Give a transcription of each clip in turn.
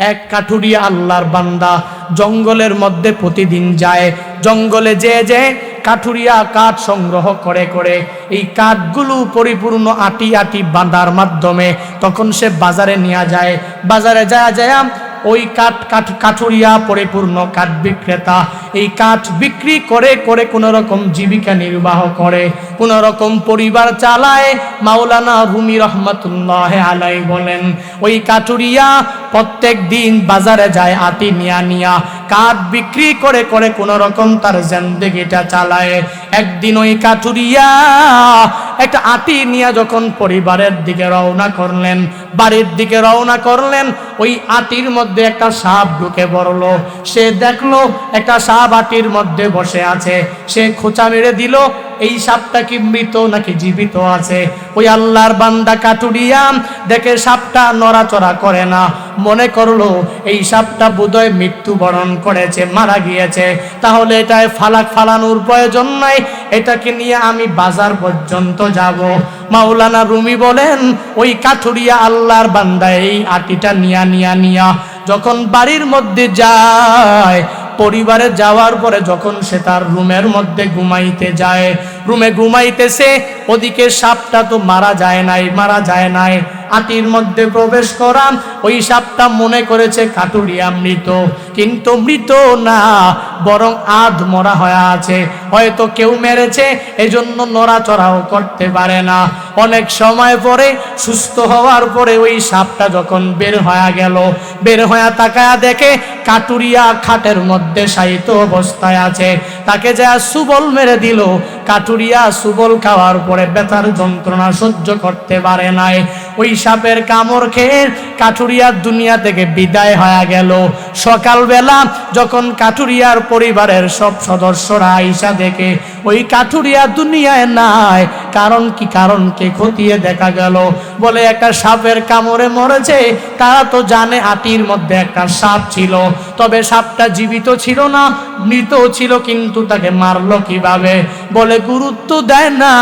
এক কাঠুরিয়া আল্লাহর বান্দা জঙ্গলের মধ্যে প্রতিদিন যায়। জঙ্গলে যে কাঠুরিয়া কাঠ সংগ্রহ করে করে এই কাঠগুলো পরিপূর্ণ আটি আটি বাঁধার মাধ্যমে তখন সে বাজারে নিয়ে যায়। বাজারে যায় ওই কাঠুরিয়া পরিপূর্ণ কাঠ বিক্রেতা এই কাঠ বিক্রি করে করে কোনো রকম জীবিকা নির্বাহ করে, কোনো রকম পরিবার চালায়। মাওলানা রুমি রহমাতুল্লাহ আলাইহি বলেন, ওই কাঠুরিয়া প্রত্যেক দিন বাজারে যায় আটি নিয়া কাঠ বিক্রি করে করে কোনো রকম তার জিন্দেগিটা চালায়। একদিন ওই কাঠুরিয়া একটা আটি নিয়ে যখন পরিবারের দিকে রওনা করলেন, বাড়ির দিকে রওনা করলেন, ওই আটির মধ্যে একটা সাপ ঢুকে পড়লো। সে দেখলো একটা সাপ আটির মধ্যে বসে আছে। সে খোঁচা মেরে দিল, এই সাপটা কি মৃত নাকি জীবিত আছে। ওই আল্লাহর বান্দা কাঠুরিয়া দেখে সাপটা নড়াচড়া করে না, মনে করলো এই সাপটা বোধহয় মৃত্যুবরণ করেছে, মারা গিয়েছে, তাহলে এটায় ফালানোর প্রয়োজন নাই, এটাকে নিয়ে আমি বাজার পর্যন্ত যাব। মাওলানা রুমি বলেন, ওই কাঠুরিয়া আল্লাহর বান্দা এই আটিটা নিয়া যখন বাড়ির মধ্যে যায়, পরিবারে যাওয়ার পরে যখন সে তার রুমের মধ্যে ঘুমাইতে যায়, রুমে ঘুমাইতেছে, ওদিকে সাপটা তো মারা যায় নাই। আটির মধ্যে প্রবেশ করা ওই সাপটা মনে করেছে কাঠুরিয়া মৃত, কিন্তু মৃত না, বরং মরা হয়ে আছে। হয়তো কেউ মেরেছে, এজন্য নড়াচড়াও করতে পারে না। অনেক সময় পরে সুস্থ হওয়ার পরে ওই সাপটা যখন বের হয়ে গেল, বের হয়ে তাকায়া দেখে কাঠুরিয়া খাটের মধ্যে শায়িত অবস্থায় আছে। তাকে যা সুবল মেরে দিল। কাঠুরিয়া সুবল খাওয়ার পরে ব্যথার যন্ত্রণা সহ্য করতে পারে নাই। ওই সাপের কামড় খেয়ে কাঠুরিয়া দুনিয়া থেকে বিদায় হয়ে গেল। সকালবেলা যখন কাঠুরিয়ার পরিবারের সব সদস্যরা আইসা দেখে ওই কাঠুরিয়া দুনিয়ায় নাই, কারণকে খতিয়ে দেখা গেল, বলে একটা সাপের কামড়ে মরেছে। তারা তো জানে আটির মধ্যে একটা সাপ ছিল, তবে সাপটা জীবিত ছিল না, মৃত ছিল, কিন্তু তাকে মারলো কিভাবে? বলে গুরুত্ব দেয় না।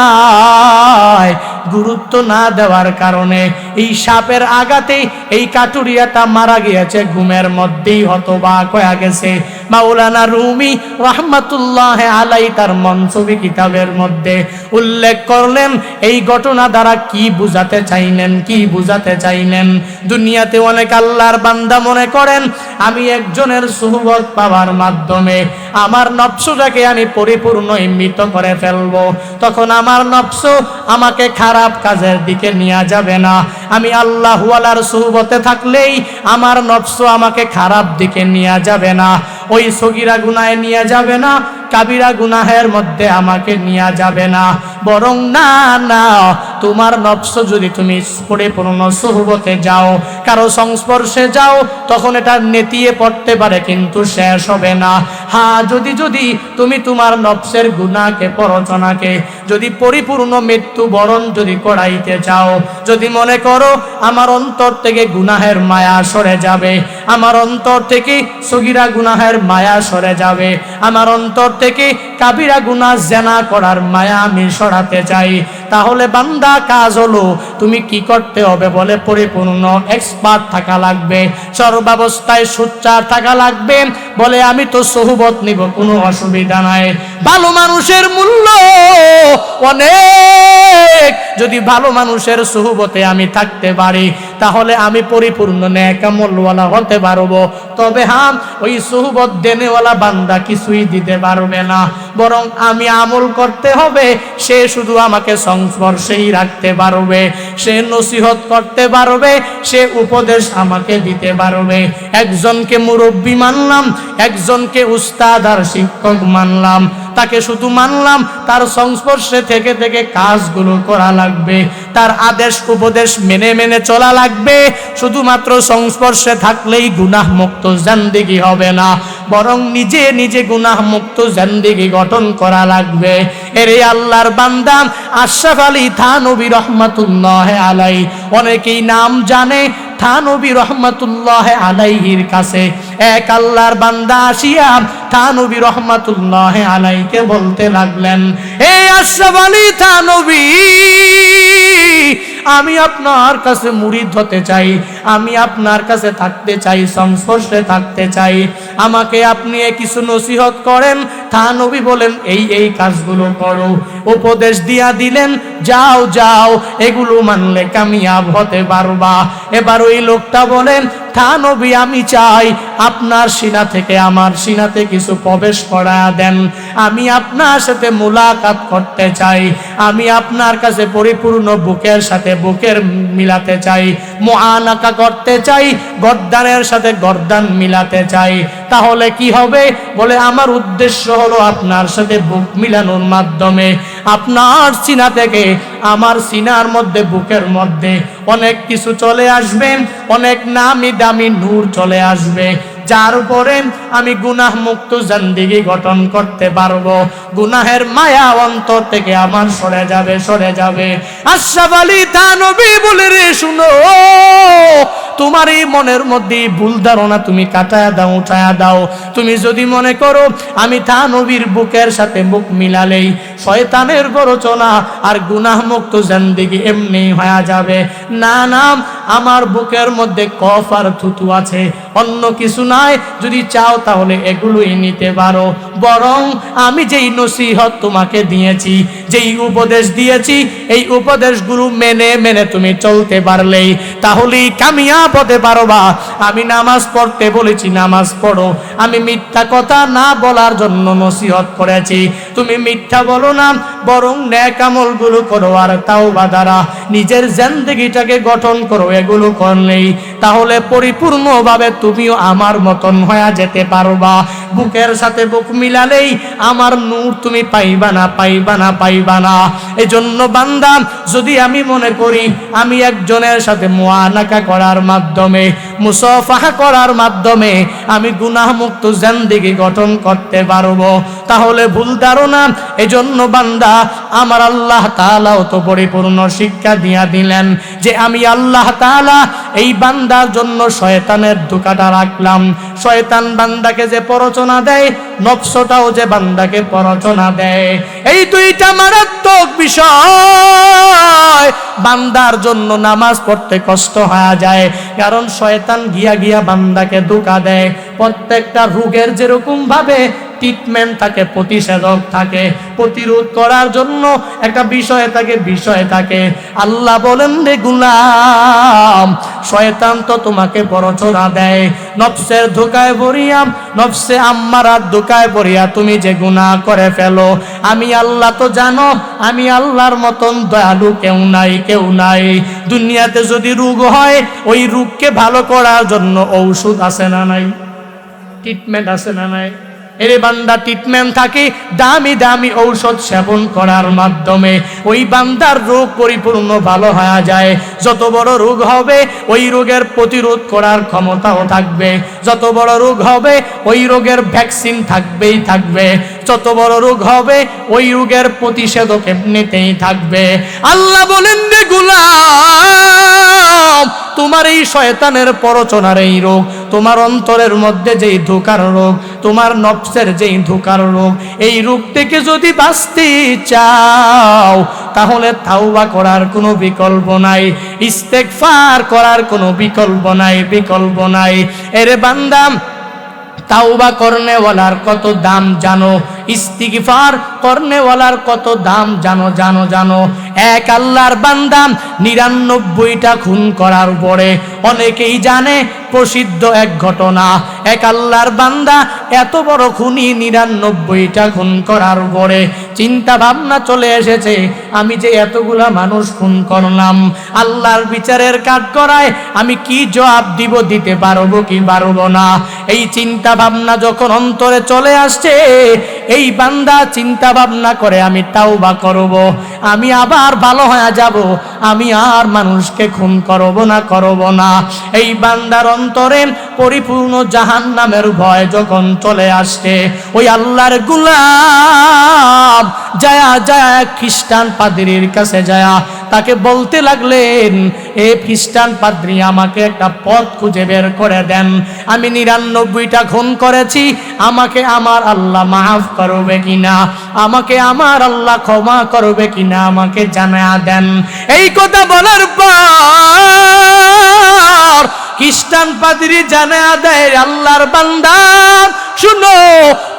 গুরুত্ব না দেওয়ার কারণে এই সাপের আঘাতেই এই কাঠুরিয়াটা মারা গিয়েছে, ঘুমের মধ্যেই হতবাক হয়ে গেছে। মাওলানা রুমি রহমাতুল্লাহ আলাইহি তার মনসুবি কিতাবের মধ্যে উল্লেখ করলেন, এই ঘটনা দ্বারা কি বুঝাতে চাইলেন। দুনিয়াতে অনেক আল্লাহর বান্দা মনে করেন আমি একজনের সুহবত পাওয়ার মাধ্যমে আমার নফসটাকে আমি পরিপূর্ণ মৃত করে ফেলবো, তখন আমার নফস আমাকে খারাপ কাজের দিকে নিয়ে যাবে না। আমি আল্লাহ ওয়ালার সুহবতে থাকলেই আমার নফস আমাকে খারাপ দিকে নিয়ে যাবে না, ওই সগীরা গুনাহে নিয়ে যাবে না, কাবিরা গুনাহের মধ্যে আমাকে নিয়ে যাবে না। বরং না, তোমার নফস যদি তুমি পরিপূর্ণ সুহবতে যাও, কারো সংস্পর্শে যাও, তখন এটা নেতিয়ে পড়তে পারে, কিন্তু শেষ হবে না। হ্যাঁ, যদি তুমি তোমার নফসের গুনাহকে, পরচনাকে যদি পরিপূর্ণ মৃত্যুবরণ যদি করাইতে চাও, যদি মনে করো আমার অন্তর থেকে গুনাহের মায়া সরে যাবে, আমার অন্তর থেকে সগীরা গুনাহের মায়া সরে যাবে, আমার অন্তর থেকে কাবিরা গুনাহ জেনা করার মায়া আমি সরাতে চাই, তাহলে বান্দা কাজ হলো তুমি কি করতে হবে? বলে পরিপূর্ণ এক্সপার্ট থাকা লাগবে, সর্বাবস্থায় সোচ্চার থাকা লাগবে। বলে আমি তো সুহবত নিব, কোনো অসুবিধা নাই। ভালো মানুষের মূল্য অনেক, যদি ভালো মানুষের সুহবতে আমি থাকতে পারি, তাহলে আমি পরিপূর্ণ নেক আমলওয়ালা হতে পারবো। তবে হ্যাঁ, ওই সুহবত দেনেওয়ালা বান্দা কিছুই দিতে পারবে না, বরং আমি আমল করতে হবে। সে শুধু আমাকে সংস্পর্শেই রাখতে পারবে, সে নসিহত করতে পারবে, সে উপদেশ আমাকে দিতে পারবে। একজনকে মুরব্বী মানলাম, একজনকে উস্তাদ আর শিক্ষক মানলাম, তাকে শুধু মানলাম, তার সংস্পর্শে থেকে থেকে কাজগুলো করা লাগবে, তার আদেশ উপদেশ মেনে চলা লাগবে। শুধুমাত্র সংস্পর্শে থাকলেই গুনাহ মুক্ত জিন্দেগি হবে না, বরং নিজে গুনাহ মুক্ত জিন্দেগি গঠন করা লাগবে। এর আল্লাহর বান্দা আশরাফ আলী থানভী রহমাতুল্লাহ আলাইহি, অনেকেই নাম জানে। থানভী রহমাতুল্লাহ আলাইহির কাছে এক আল্লাহর বান্দা আসিয়া থানবী রহমাতুল্লাহ আলাইকে বলতে লাগলেন, এই আশরাফ আলী থানবী, আমি আপনার কাছে মুরিদ হতে চাই, আমি আপনার কাছে থাকতে চাই, সংস্পর্শে থাকতে চাই, আমাকে আপনি কিছু নসিহত করেন। থানবী বলেন, এই কাজগুলো করো। উপদেশ দিয়া দিলেন, যাও যাও, এগুলো মানলে কামিয়াব হতে পারবা। এবার ওই লোকটা বলেন, থানবী, আমি চাই আপনার সিনা থেকে আমার সিনাতে কিছু প্রবেশ করা দেন, আমি আপনার সাথে মুলাকাত করতে চাই, আমি আপনার কাছে পরিপূর্ণ বুকের সাথে বুকের মিলাতে চাই, মুআনাকা করতে চাই, গর্দানের সাথে গর্দান মিলাতে চাই। তাহলে কি হবে? বলে, আমার উদ্দেশ্য হলো আপনার সাথে বুক মিলানোর মাধ্যমে আপনার সিনা থেকে আমার সিনার মধ্যে বুকের মধ্যে অনেক কিছু চলে আসবে, অনেক নামি দামি নূর চলে আসবে, যার উপরে আমি গুনাহ মুক্ত জিন্দেগি গঠন করতে পারবো। গুনাহের মায়া অন্তর থেকে আমার সরে যাবে, সরে যাবে। আশরাফ আলী থানবী বলে, রে শুনো, তোমার এই মনের মধ্যে ভুল ধারণা তুমি কাটায়া দাও, উঠায়া দাও। তুমি যদি মনে করো আমি থানবীর বুকের সাথে বুক মিলালেই শয়তানের প্ররোচনা আর গুনাহ মুক্ত জিন্দেগি এমনি হয়ে যাবে, না না, আমার বুকের মধ্যে কফ আর থুতু আছে, অন্য কিছু নাই। যদি চাও তাহলে এগুলোই নিতে পারো, বরং আমি যেই নসিহত তোমাকে দিয়েছি, যেই উপদেশ দিয়েছি, এই উপদেশগুলো মেনে মেনে তুমি চলতে পারলেই তাহলেই কামিয়াব হতে পারবা। আমি নামাজ পড়তে বলেছি, নামাজ পড়ো। আমি মিথ্যা কথা না বলার জন্য নসিহত করেছি, তুমি মিথ্যা বলো না, বরং নেক আমলগুলো করো আর তাওবা দ্বারা নিজের জিন্দেগিটাকে গঠন করো। এগুলো করলেই তাহলে পরিপূর্ণভাবে তুমিও আমার মতন হয়ে যেতে পারবা। বুকের সাথে বুক মিলালেই আমার নূর তুমি পাইবা না, পাইবা না, পাইবা না। এজন্য বান্দা, যদি আমি মনে করি আমি একজনের সাথে মুআনাকা করার মাধ্যমে, মুসাফাহা করার মাধ্যমে আমি গুনাহ মুক্ত জিন্দেগি গঠন করতে পারবো, তাহলে ভুল ধারণা। এজন্য বান্দা, আমার আল্লাহ তাআলাও তো পরিপূর্ণ শিক্ষা দিয়া দিলেন যে আমি আল্লাহ তাআলা এই বান্দার জন্য শয়তানের ধোঁকাটা রাখলাম। শয়তান বান্দাকে যে প্ররোচনা দেয়, নফসটাও যে বান্দাকে প্ররোচনা দেয়, এই দুইটা মারাত্মক বিষয় বান্দার জন্য নামাজ পড়তে কষ্ট হয়ে যায়। কারণ শয়তান গিয়া গিয়া বান্দাকে ধোঁকা দেয়। প্রত্যেকটা রোগের যেরকম ভাবে ট্রিটমেন্ট থাকে, প্রতিষেধক থাকে, প্রতিরোধ করার জন্য একটা বিষয় থাকে। আল্লাহ বলেন, রে গোলাম, শয়তান তো তোমাকে প্ররোচনা দেয়, নফসের ধোঁকায় পড়িয়া, নফসে আম্মারার ধোঁকায় পড়িয়া তুমি যে গুনাহ করে ফেলো। আমি আল্লাহ তো জানো, আমি আল্লাহর মতন দয়ালু কেউ নাই, কেউ নাই। দুনিয়াতে যদি রোগ হয়, ওই রোগকে ভালো করার জন্য ঔষধ আছে না নাই? ট্রিটমেন্ট আছে না নাই? এরে বান্দা, ট্রিটমেন্ট থাকে, দামি দামি ঔষধ সেবন করার মাধ্যমে ওই বান্দার রোগ পরিপূর্ণ ভালো হয়ে যায়। যত বড় রোগ হবে ওই রোগের প্রতিরোধ করার ক্ষমতাও থাকবে, যত বড় রোগ হবে ওই রোগের ভ্যাকসিন থাকবেই থাকবে, যত বড় রোগ হবে ওই রোগের প্রতিষেধক এমনিতেই থাকবে। আল্লাহ বলেন, রে গোলাম, তোমার এই শয়তানের প্ররোচনার এই রোগ, তোমার অন্তরের মধ্যে যেই ধোঁকার রোগ, তোমার নফসের যেই ধোঁকার রোগ, এই রোগ থেকে যদি বাঁচতে চাও তাহলে তাওবা করার কোনো বিকল্প নাই, ইস্তেগফার করার কোনো বিকল্প নাই। এরে বান্দা, তাওবা করনেওয়ালার কত দাম জানো, ইস্তিগফার করনেওয়ালার কত দাম জানো। এক আল্লাহর বান্দা 99টা খুন করার পরে, অনেকেই জানে প্রসিদ্ধ এক ঘটনা, এক আল্লাহর বান্দা এত বড় খুনি 99টা খুন করার পরে চিন্তা ভাবনা চলে এসেছে, আমি যে এতগুলা মানুষ খুন করলাম, আল্লাহর বিচারের কাঠ করায় আমি কি জবাব দিব, দিতে পারবো কি পারবো না। এই চিন্তা ভাবনা যখন অন্তরে চলে আসছে, এই বান্দা চিন্তা ভাবনা করে, আমি তাওবা করব, আমি আবার ভালো হয়ে যাব, আমি আর মানুষকে খুন করব না। এই বান্দার অন্তরে পরিপূর্ণ জাহান্নামের ভয় যখন চলে আসছে, ওই আল্লাহর গোলাম যায়া খ্রিস্টান পাদ্রীর কাছে যায়া তাকে বলতে লাগলেন, এ খ্রিস্টান পাদ্রী, আমাকে একটা পথ খুঁজে বের করে দেন। আমি 99টা খুন করেছি, আমাকে আমার আল্লাহ মাফ করবে কিনা, আমাকে আমার আল্লাহ ক্ষমা করবে কিনা আমাকে জানা দেন। এই কথা বলার পর খ্রিস্টান পাদ্রী জানা দেয়, আল্লাহর বান্দা শুনো,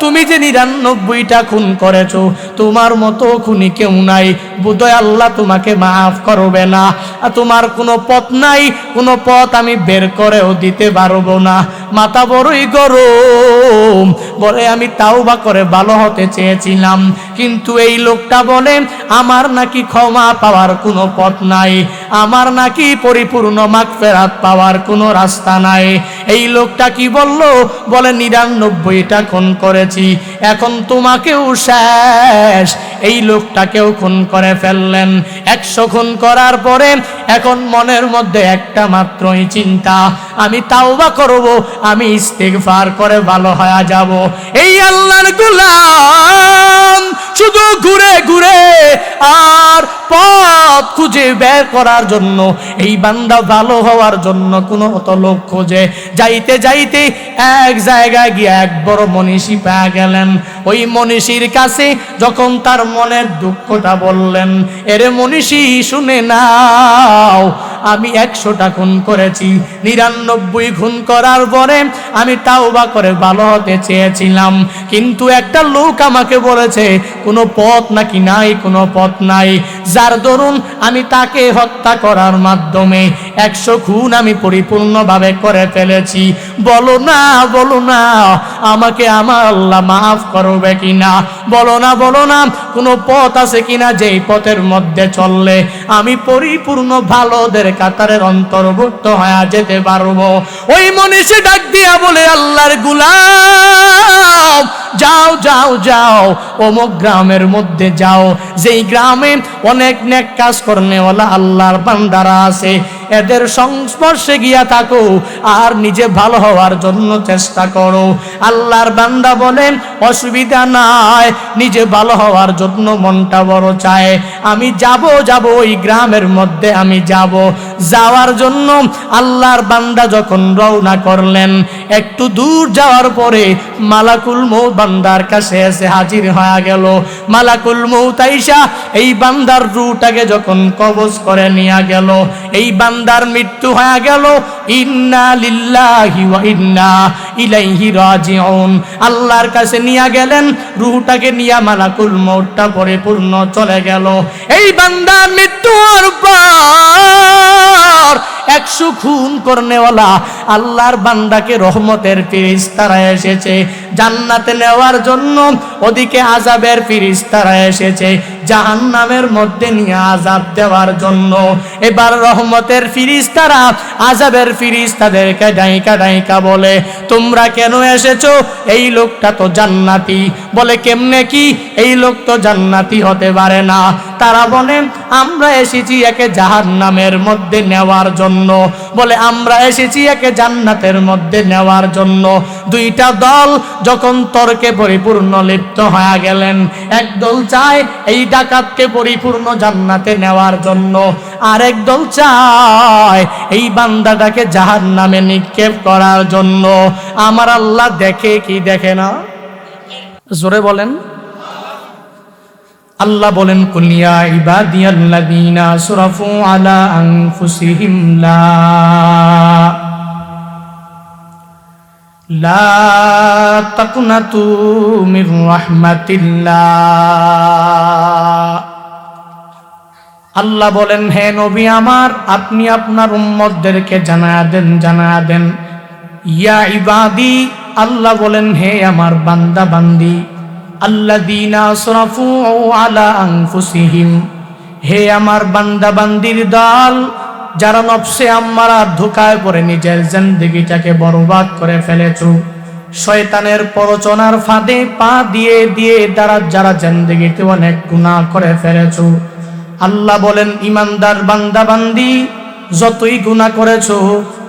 তুমি যে 99টা খুন করেছো, তোমার মতো খুনি কেউ নাই, বোধহয় আল্লাহ তোমাকে মাফ করবে না, আর তোমার কোনো পথ নাই, কোনো পথ আমি বের করেও দিতে পারবো না। মাথা বড়ই গরম, বলে আমি তাওবা করে ভালো হতে চেয়েছিলাম, কিন্তু এই লোকটা বলে আমার নাকি ক্ষমা পাওয়ার কোনো পথ নাই, আমার নাকি পরিপূর্ণ মাগফিরাত পাওয়ার কোনো রাস্তা নাই। এই লোকটা কি বলল? বলে 99টা খুন করেছি, এখন তোমাকেও শেষ। এই লোকটাকেও খুন করে ফেললেন। 100 খুন করার পরে এখন মনের মধ্যে একটা মাত্রই চিন্তা, আমি তাওবা করব, আমি ইস্তিগফার করে ভালো হয়ে যাব। এই আল্লাহর গোলাম শুধু ঘুরে ঘুরে আর পথ খুঁজে বের করার জন্য, এই বান্দা ভালো হওয়ার জন্য কোনো অত লোক খোঁজে। যাইতে যাইতে এক জায়গায় গিয়ে এক বড় মনীষী পেয়ে গেলেন। ওই মনীষীর কাছে যখন তার মনের দুঃখটা বললেন, এরে মনীষী শুনে নাও, আমি 100টা খুন করেছি, 99 খুন করার পরে আমি তাওবা করে ভালো হতে চেয়েছিলাম, কিন্তু একটা লোক আমাকে বলেছে কোনো পথ নাকি নাই, কোনো পথ নাই, যার দরুন আমি তাকে হত্যা করার মাধ্যমে 100 খুন আমি পরিপূর্ণভাবে করে ফেলেছি। বলো না, বলো না, আমাকে আমার আল্লাহ মাফ করবে কিনা, বলো না, বলো না, কোনো পথ আছে কিনা যেই পথের মধ্যে চললে আমি পরিপূর্ণ ভালোদের কাতারের অন্তর্ভুক্ত হয়ে যেতে পারবো। ওই মনীষী ডাক দিয়া বলে, আল্লাহর গোলাম যাও যাও যাও, অমুক গ্রামের মধ্যে যাও, যেই গ্রামে অনেক নেক কাজ করনেওয়ালা আল্লাহর বান্দারা আছে, এদের সংস্পর্শে গিয়া থাকো আর নিজে ভালো হওয়ার জন্য চেষ্টা করো। আল্লাহর বান্দা বলেন, অসুবিধা নাই, নিজে ভালো হওয়ার জন্য মনটা বড় চায়, আমি যাব যাব, ওই গ্রামের মধ্যে আমি যাব। যাওয়ার জন্য আল্লাহর বান্দা যখন রওনা করলেন, একটু দূর যাওয়ার পরে মালাকুল মউত বান্দার কাছে এসে হাজির হয়ে গেল। মালাকুল মউত আইসা এই বান্দার রূহটাকে যখন কবজ করে নিয়ে গেল, এই বান্দার মৃত্যু হয়ে গেল। ইন্না লিল্লাহি ওয়া ইন্না ইলাইহি রাজিউন। আল্লাহর কাছে নিয়ে গেলেন, রূহটাকে নিয়ে মালাকুল মউতটা পরিপূর্ণ চলে গেল। এই বান্দার মৃত্যু হওয়ার পর 100 খুন করনেওয়ালা আল্লাহর বান্দাকে রহমতের ফেরেশতারা এসেছে জান্নাতে নেওয়ার জন্য, ওদিকে আযাবের ফেরেশতারা এসেছে জাহান্নামের মধ্যে নিয়ে আযাব দেওয়ার জন্য। এবার রহমতের ফেরেশতারা আযাবের ফেরেশতাদেরকে ডাইকা ডাইকা বলে, তোমরা কেন এসেছো? এই লোকটা তো জান্নাতি। বলে কেমনে কি? এই লোক তো জান্নাতি হতে পারে না। তারা বলেন, আমরা এসেছি একে জাহান্নামের মধ্যে নেওয়ার জন্য। বলে আমরা এসেছি একে জান্নাতের মধ্যে নেওয়ার জন্য। দুইটা দল যখন তর্কে পরিপূর্ণ লিপ্ত হয়ে গেলেন, এক দল চায় এই ডাকাতকে পরিপূর্ণ জান্নাতে নেওয়ার জন্য, আর এক দল চায় এই বান্দাটাকে জাহান্নামে নিক্ষেপ করার জন্য। আমার আল্লাহ দেখে কি দেখে না? জোরে বলেন। আল্লাহ বলেন, কুল ইয়া ইবাদিয়াল্লাযীনা আসরাফু আলা আনফুসিহিম লা তাকনাতু মির রাহমাতিল্লাহ। আল্লাহ বলেন, হে নবী আমার, আপনি আপনার উম্মতদেরকে জানায়া দেন, ইয়া ইবাদি, আল্লাহ বলেন হে আমার বান্দা বান্দি, আল্লাযীনা আসরাফু আলা আনফুসিহিম, হে আমার বান্দা বান্দির দল, যারা নফসে আম্মারা ধোঁকায় পড়ে নিজের জিন্দেগিটাকে বরবাদ করে ফেলেছো, শয়তানের প্ররোচনার ফাঁদে পা দিয়ে দিয়ে যারা জিন্দেগিতে অনেক গুনাহ করে ফেলেছো। আল্লাহ বলেন, ইমানদার বান্দা বান্দি, যতই গুনাহ করেছো,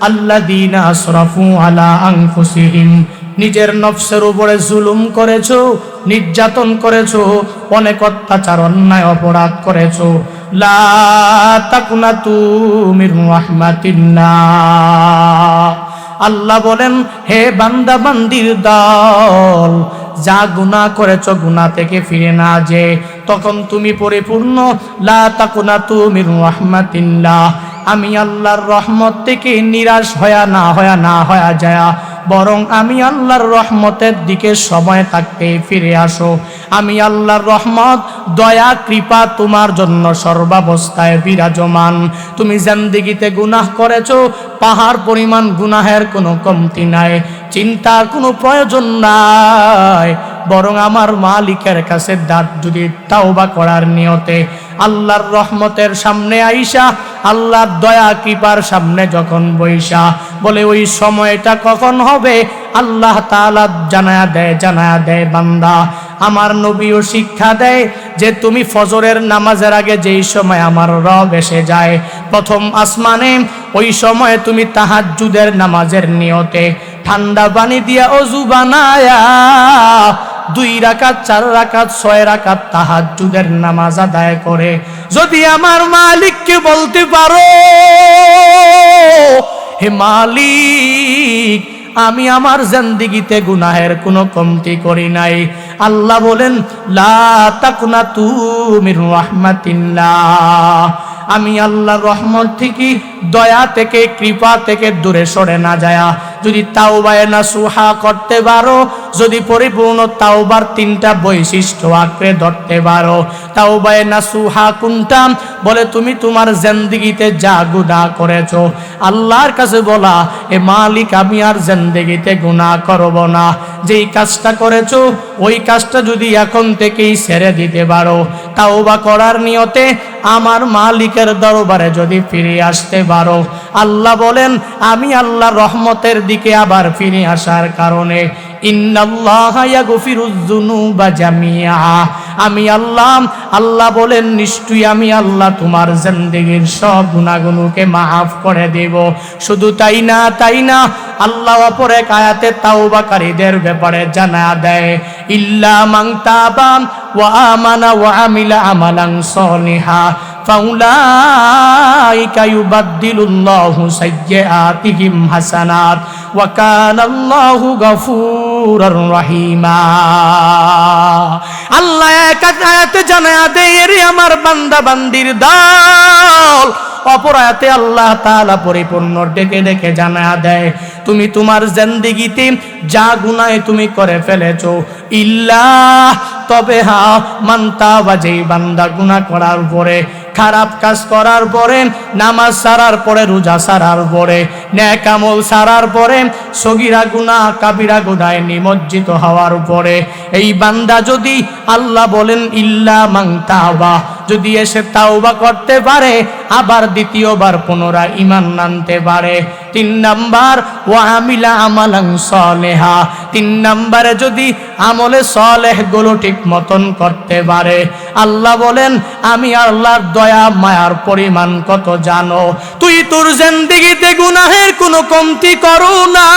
আল্লাযীনা আসরাফু আলা আনফুসিহিম, নিজের নফসের উপরে জুলুম করেছো, নির্যাতন করেছো, অনেক অত্যাচার অন্যায় অপরাধ করেছো, লা তাকুনাতু মির রাহমাতিল্লাহ। আল্লাহ বলেন, হে বান্দা বান্দির দল, যা গুনাহ করেছো গুনাহ থেকে ফিরে না যে, তখন তুমি পরিপূর্ণ লা তাকুনাতু মির রাহমাতিল্লাহ, আমি আল্লাহর রহমত থেকে নিরাশ না হয়া যায়, বরং আমি আল্লাহর রহমতের দিকে সময় থাকতে ফিরে আসো। আমি আল্লাহর রহমত, দয়া, কৃপা তোমার জন্য সর্বাবস্থায় বিরাজমান। তুমি জিন্দেগিতে গুনাহ করেছো, পাহাড় পরিমাণ গুনাহের কোনো কমতি নাই, চিন্তার কোনো প্রয়োজন নাই, বরং আমার মালিকের কাছে যদি তাওবা করার নিয়তে আল্লাহর রহমতের সামনে আইসা, আল্লাহর দয়া কৃপার সামনে যখন বইসা, বলে ওই সময়টা কখন হবে আল্লাহ তাআলা জানায়া দেয় বান্দা। আমার নবীও শিক্ষা দেয় যে তুমি ফজরের নামাজের আগে যেই সময় আমার রব এসে যায় প্রথম আসমানে, ওই সময় তুমি তাহাজ্জুদের নামাজের নিয়তে ঠান্ডা পানি দিয়া ওযু বানায়া 2 রাকাত 4 রাকাত 6 রাকাত তাহাজ্জুদের নামাজ আদায় করে যদি আমার মালিককে বলতে পারো, হে মালিক, আমি আমার জিন্দেগিতে গুনাহের কোনো কমতি করি নাই, আল্লাহ বলেন লা তাকুনাতু মির রাহমাতিল্লাহ, আমি আল্লাহর রহমত থেকে, দয়া থেকে, কৃপা থেকে দূরে সরে না যায় যদি তাওবায়ে নাসুহা করতে পারো, যদি পরিপূর্ণ তাওবার 3টা বৈশিষ্ট্য আঁকড়ে ধরতে পারো। তাওবায়ে নাসুহা কোনটা? বলে তুমি তোমার জিন্দেগিতে যা গুনাহ করেছো আল্লাহর কাছে বলা, এ মালিক আমি আর জিন্দেগিতে গুনাহ করব না, যেই কাজটা করেছো ওই কাজটা যদি এখন থেকেই ছেড়ে দিতে পারো, তাওবা করার নিয়তে আমার মালিকের দরবারে যদি ফিরে আসতে পারো, আল্লাহ বলেন আমি আল্লাহর রহমতের দিকে আবার ফিরে আসার কারণে ইন্নাল্লাহা ইয়াগফিরুয যুনুবা জামিআ, আমি আল্লাহ বলেন নিশ্চয়ই আমি আল্লাহ তোমার জিন্দেগীর সব গুনাহগুলোকে মাফ করে দেব। শুধু তাই না আল্লাহ অপর এক আয়াতে তাওবাকারীদের ব্যাপারে জানা দেয়, ইল্লা মান তাবা ওয়া আমানা ওয়া আমিলা আমালান সলিহা ফাউলাইকা ইউবাদদিলুল্লাহু সাইয়্যাতিহিম হাসানাত ওয়া কানাল্লাহু গফুরুর রহিমা। আল্লাহ এক আয়াতে জানায়া দেয়, এরে আমার বান্দা বান্দির দল, অপর আয়াতে আল্লাহ তাআলা পরিপূর্ণ ডেকে জানায়া দেয়, তুমি তোমার জিন্দেগিতে যা গুনাহ তুমি করে ফেলেছো, ইল্লা তবে মান তাওবা, যেই বান্দা গুনাহ করার পরে, খারাপ কাজ করার পরে, নামাজ ছাড়ার পরে, রোজা ছাড়ার পরে, নেক আমল ছাড়ার পরে, সগীরা গুনাহ কাবিরা গুনাহে নিমজ্জিত হওয়ার পরে, এই বান্দা যদি আল্লাহ বলেন ইল্লা মান তাওবা, যদি এসে তাওবা করতে পারে, আবার দ্বিতীয়বার পুনরায় ঈমান আনতে পারে, 3 নাম্বার ওয়া আমিলা আমালান সলিহা, 3 নম্বরে যদি আমলে সলেহ গুলো ঠিক মতন করতে পারে, আল্লাহ বলেন আমি আল্লাহর দয়া মায়ার পরিমাণ কত জানো, তুই তোর জিন্দেগিতে গুনাহের কোনো কমতি করো না,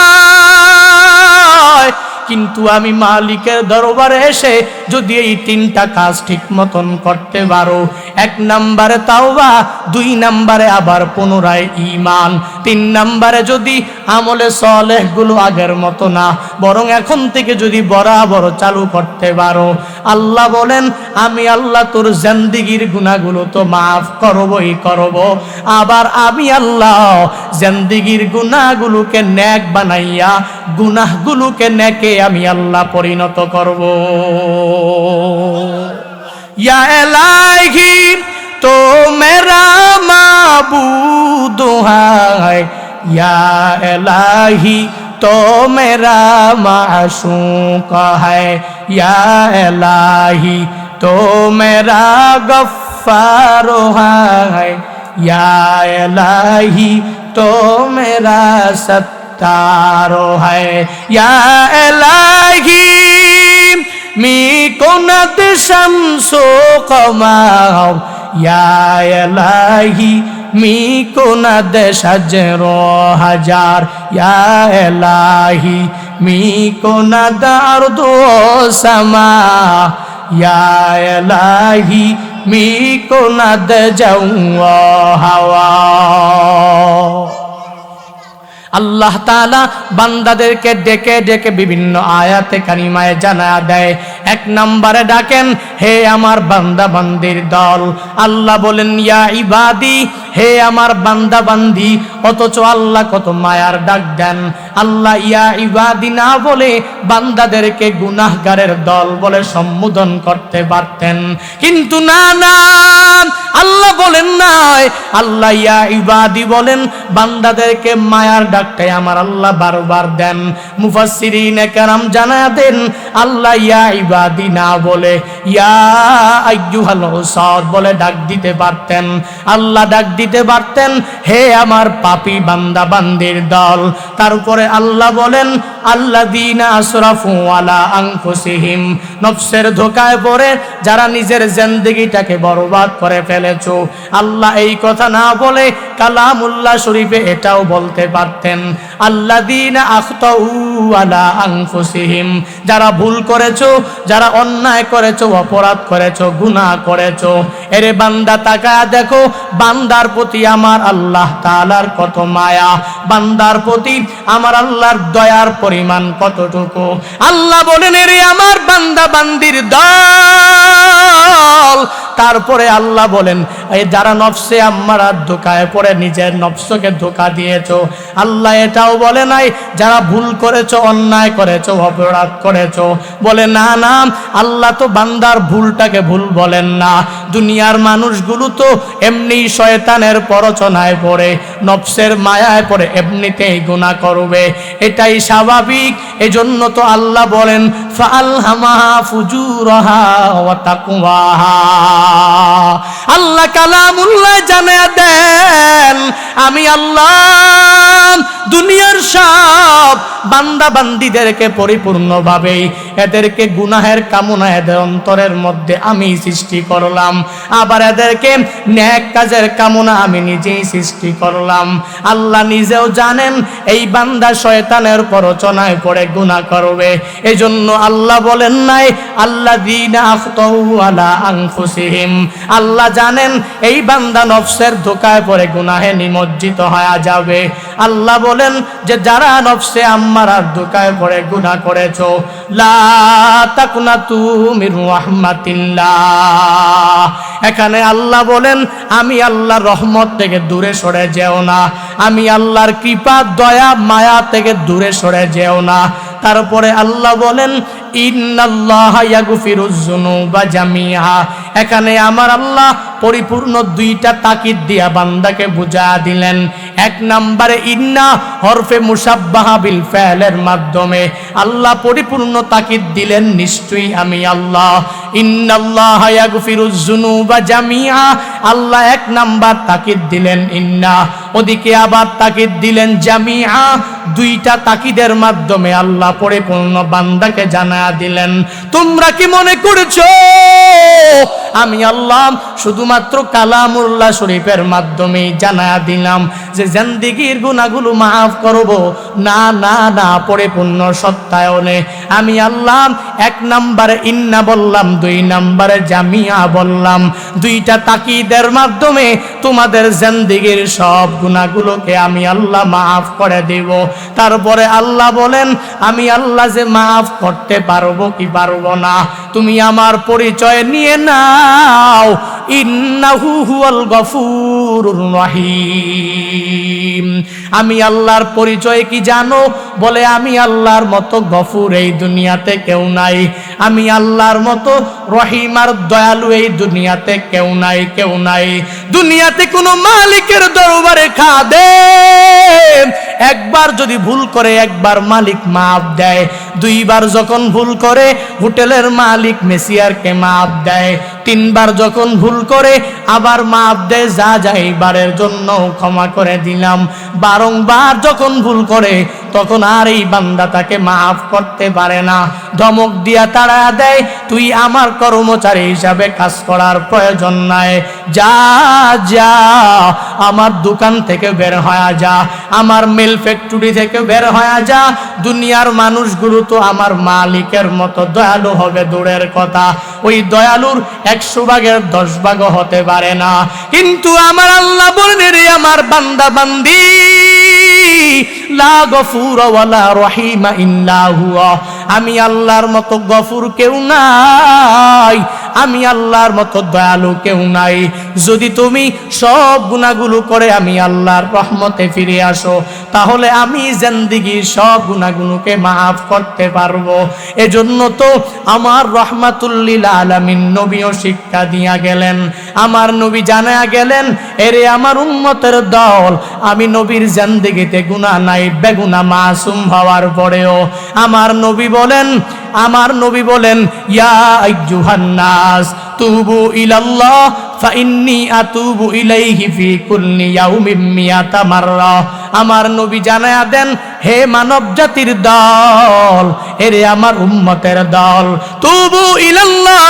কিন্তু আমি মালিকের দরবারে এসে যদি এই 3টা কাজ ঠিক মতন করতে পারো, 1 নম্বরে তাওবা, 2 নম্বরে আবার পুনরায় ঈমান, 3 নম্বরে যদি আমলে সলেহ গুলো আগের মতো না বরং এখন থেকে যদি বরাবর চালু করতে পারো, আল্লাহ বলেন আমি আল্লাহ তোর জিন্দেগীর গুনাহগুলো তো মাফ করবই করব, আবার আমি আল্লাহ জিন্দেগীর গুনাহগুলোকে নেক বানাইয়া গুনাহগুলোকে নেকে আমি আল্লাহ পরিণত করব। ইয়া ইলাহি তো মেরা মাবুদ है, या इलाही तो मेरा माशूक है, या इलाही तो मेरा गफ्फार है, या इलाही तो मेरा सत्तार है, या इलाही मी कुनत शम्सो कमार, या इलाही मी कुनद शजरो हजार, या इलाही मी कुनद अर्दो समा, या इलाही मी को न दे जाऊंगा हवा। আল্লাহ তাআলা বান্দাদেরকে ডেকে ডেকে বিভিন্ন আয়াতে কারিমায় জানা দেয়। এক নম্বরে ডাকেন, হে আমার বান্দা বান্দির দল। আল্লাহ বলেন ইয়া ইবাদি, হে আমার বান্দা বান্দি। অথচ আল্লাহ কত মায়ার ডাক দেন। আল্লাহ ইয়া ইবাদি না বলে বান্দাদেরকে গুনাহগারের দল বলে সম্বোধন করতে পারতেন, কিন্তু না না, আল্লাহ বলেন নাই। আল্লাহ ইয়া ইবাদি বলেন, বান্দাদেরকে মায়ার ডাকটাই আমার আল্লাহ বারবার দেন। মুফাসসিরিনে কেরাম জানায়া দেন, আল্লাহ ইয়া ইবাদি না বলে ইয়া আইয়ুহাল উসাদ বলে ডাক দিতে পারতেন। আল্লাহ ডাক দিতে পারতেন, হে আমার পাপী বান্দা বান্দির দল। তারপরে আল্লাহ বলেন আল্লাযীনা আসরাফু আলা আনফুসিহিম, নফসের ধোঁকায় পড়ে যারা নিজের জিন্দেগিটাকে বরবাদ করে ফেলেছো। আল্লাহ এই কথা না বলে কালামুল্লাহ শরীফে এটাও বলতে পারতেন আল্লাযীনা আখতাউ আলা আনফুসিহিম, যারা ভুল করেছো, যারা অন্যায় করেছো, অপরাধ করেছো, গুনাহ করেছো। এরে বান্দা তাকায়া দেখো, বান্দার প্রতি আমার আল্লাহ তাআলার কত মায়া, বান্দার প্রতি আমার আল্লাহর দয়ার পরিমাণ কতটুকু। আল্লাহ বলেন এরে আমার বান্দা বান্দির দল। তারপরে আল্লাহ বলেন এই যারা নফসে আম্মারার ধোঁকায় পড়ে নিজের নফসকে ধোঁকা দিয়েছো। আল্লাহ এটাও বলে নাই যারা ভুল করেছো, অন্যায় করেছো, অপরাধ করেছো। বলে না না, আল্লাহ তো বান্দার ভুলটাকে ভুল বলেন না। দুনিয়ার মানুষগুলো তো এমনি শয়তানের প্ররোচনায় পড়ে, নফসের মায়ায় পড়ে এমনিতেই গুনাহ করবে, এটাই স্বাভাবিক। এজন্য তো আল্লাহ বলেন ফাআলহামাহা ফুজুরাহা ওয়া তাকওয়াহা। আল্লাহ কালামুল্লাহ জানিয়ে দেন, আমি আল্লাহ দুনিয়ার সব বান্দা বান্দিদেরকে পরিপূর্ণভাবে এদেরকে গুনাহের কামনা এদের অন্তরের মধ্যে আমি সৃষ্টি করলাম, আবার এদেরকে নেক কাজের কামনা আমি নিজেই সৃষ্টি করলাম। আল্লাহ নিজেও জানেন এই বান্দা শয়তানের প্ররোচনায় পড়ে গুনাহ করবে। এজন্য আল্লাহ বলেন নাই আল্লাযীনা আখতাউ আলা আনফুসিহিম। আল্লাহ জানেন এই বান্দা নফসের ধোঁকায় পড়ে গুনাহে নিমজ্জিত হয়ে যাবে। আল্লাহ বলেন যে যারা নফসে আম্মারার ধোঁকায় পড়ে গুনাহ করেছো, লা তাকনাতু মির রাহমাতিল্লাহ। এখানে আল্লাহ বলেন আমি আল্লাহর রহমত থেকে দূরে সরে যেও না, আমি আল্লাহর কৃপা দয়া মায়া থেকে দূরে সরে যেও না। তারপরে আল্লাহ বলেন ইন্নাল্লাহা ইয়াগফিরুয যুনুবা জামিআ। এখানে আমার আল্লাহ পরিপূর্ণ দুইটা তাকিদ দিয়া বান্দাকে বুঝা দিলেন। এক নম্বরে ইন্না হরফে মুসাব্বাহা বিল ফাইলের মাধ্যমে আল্লাহ পরিপূর্ণ তাকিদ দিলেন, নিশ্চয়ই আমি আল্লাহ। ইন্নাল্লাহা ইয়াগফিরুয যুনুবা জামিআ, আল্লাহ এক নাম্বার তাকিদ দিলেন ইন্না, ওদিকে আবার তাকিদ দিলেন জামিআ। দুইটা তাকিদের মাধ্যমে আল্লাহ পরিপূর্ণ বান্দাকে জানা দিলেন তোমরা কি মনে করেছো আমি আল্লাহ শুধুমাত্র কালামুল্লাহ শরীফের মাধ্যমে জানা দিলাম যে জিন্দেগীর গুনাহগুলো মাফ করব? না না না, পরিপূর্ণ সত্যায়নে আমি আল্লাহ এক নম্বরে ইন্না বললাম, দুই নম্বরে জামিয়া বললাম। দুইটা তাকিদের মাধ্যমে তোমাদের জিন্দেগীর সব গুনাহগুলোকে আমি আল্লাহ মাফ করে দেব। তারপরে আল্লাহ বলেন আমি আল্লাহ যে মাফ করতে পারবো কি পারবো না তুমি আমার পরিচয় নিয়ে নাও। ইন্নাহু হুয়াল গফুরুর রহিম। আমি আল্লাহর পরিচয় কি জানো? বলে আমি আল্লাহর মতো গফুর এই দুনিয়াতে কেউ নাই, আমি আল্লাহর মতো রহিম আর দয়ালু এই দুনিয়াতে কেউ নাই, কেউ নাই। দুনিয়াতে কোনো মালিকের দরবারে খাদেম একবার যদি ভুল করে একবার মালিক মাফ দেয়, দুইবার যখন ভুল করে হোটেলের মালিক মেসিয়ারকে মাফ দেয়, তিনবার যখন ভুল করে আবার মাফ দেয়, যা যাইবারের জন্য ক্ষমা করে দিলাম। বারংবার যখন ভুল করে তখন আর এই বান্দা তাকে মাফ করতে পারে না, ধমক দিয়া তাড়া দেয়, তুই আমার কর্মচারী হিসাবে কাজ করার প্রয়োজন নাই, যা যা আমার দোকান থেকে বের হয়ে যা, আমার মিল ফ্যাক্টরি থেকে বের হয়ে যা। দুনিয়ার মানুষগুলো তো আমার মালিকের মতো দয়ালু হবে দূরের কথা, ওই দয়ালুর 100 ভাগের 10 ভাগও হতে পারে না। কিন্তু আমার আল্লাহ বলেন, রে আমার বান্দা বান্দি, লা গফুর ওয়ালা রহিমা ইল্লা হুয়া, আমি আল্লাহর মতো গফুর কেউ নাই, আমি আল্লাহর মতো দয়ালু কেউ নাই। যদি তুমি সব গুনাহগুলো করে আমি আল্লাহর রহমতে ফিরে আসো, তাহলে আমি জিন্দেগির সব গুনাহগুলোকে মাফ করতে পারবো। এজন্য তো আমার রহমাতুল লিল আলামিন নবীও শিক্ষা দিয়া গেলেন, আমার নবী জানা গেলেন, এরে আমার উম্মতের দল, আমি নবীর জিন্দেগিতে গুনাহ নাই, বেগুনাহ মাসুম হওয়ার পরেও আমার নবী বলেন ইয়া আইয়ুহান নাস তুবু ইলাল্লাহ ফাইন্নী আতুবু ইলাইহি ফি কুল্লি ইয়াউমিন মিয়াতা মাররা। আমার নবী জানায়া দেন, হে মানব জাতির দল, এরে আমার উম্মতের দল, তুবু ইলাল্লাহ,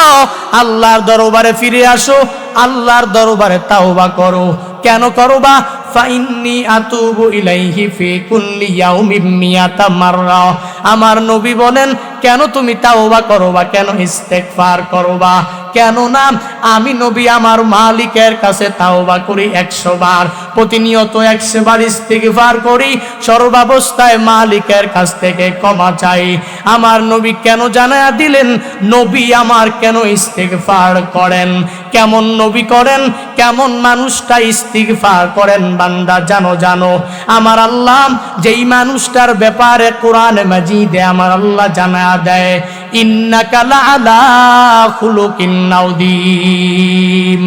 আল্লাহর দরবারে ফিরে আসো, আল্লাহর দরবারে তাওবা করো। কেন করবা? ফাইন্নী আতুবু ইলাইহি ফি কুল্লি ইয়াউমিন মিয়াতা মাররা। আমার নবী বলেন, কেন তুমি তাওবা করবা, কেন ইস্তেগফার করবা? কেন না আমি নবী আমার মালিকের কাছে তাওবা করি 100 বার, প্রতিনিয়ত 100 বার ইস্তেগফার করি, সর্বাবস্থায় মালিকের কাছ থেকে ক্ষমা চাই। আমার নবী কেন জানায়া দিলেন, নবী আমার কেন ইস্তেগফার করেন, কেমন নবী করেন, কেমন মানুষটা ইস্তেগফার করেন বান্দা জানো। আমার আল্লাহ যেই মানুষটার ব্যাপারে কোরআন মাজিদে আমার আল্লাহ জানায়া দেয়, ইন্নাকা লাআলা খুলুকিন নাউদিম,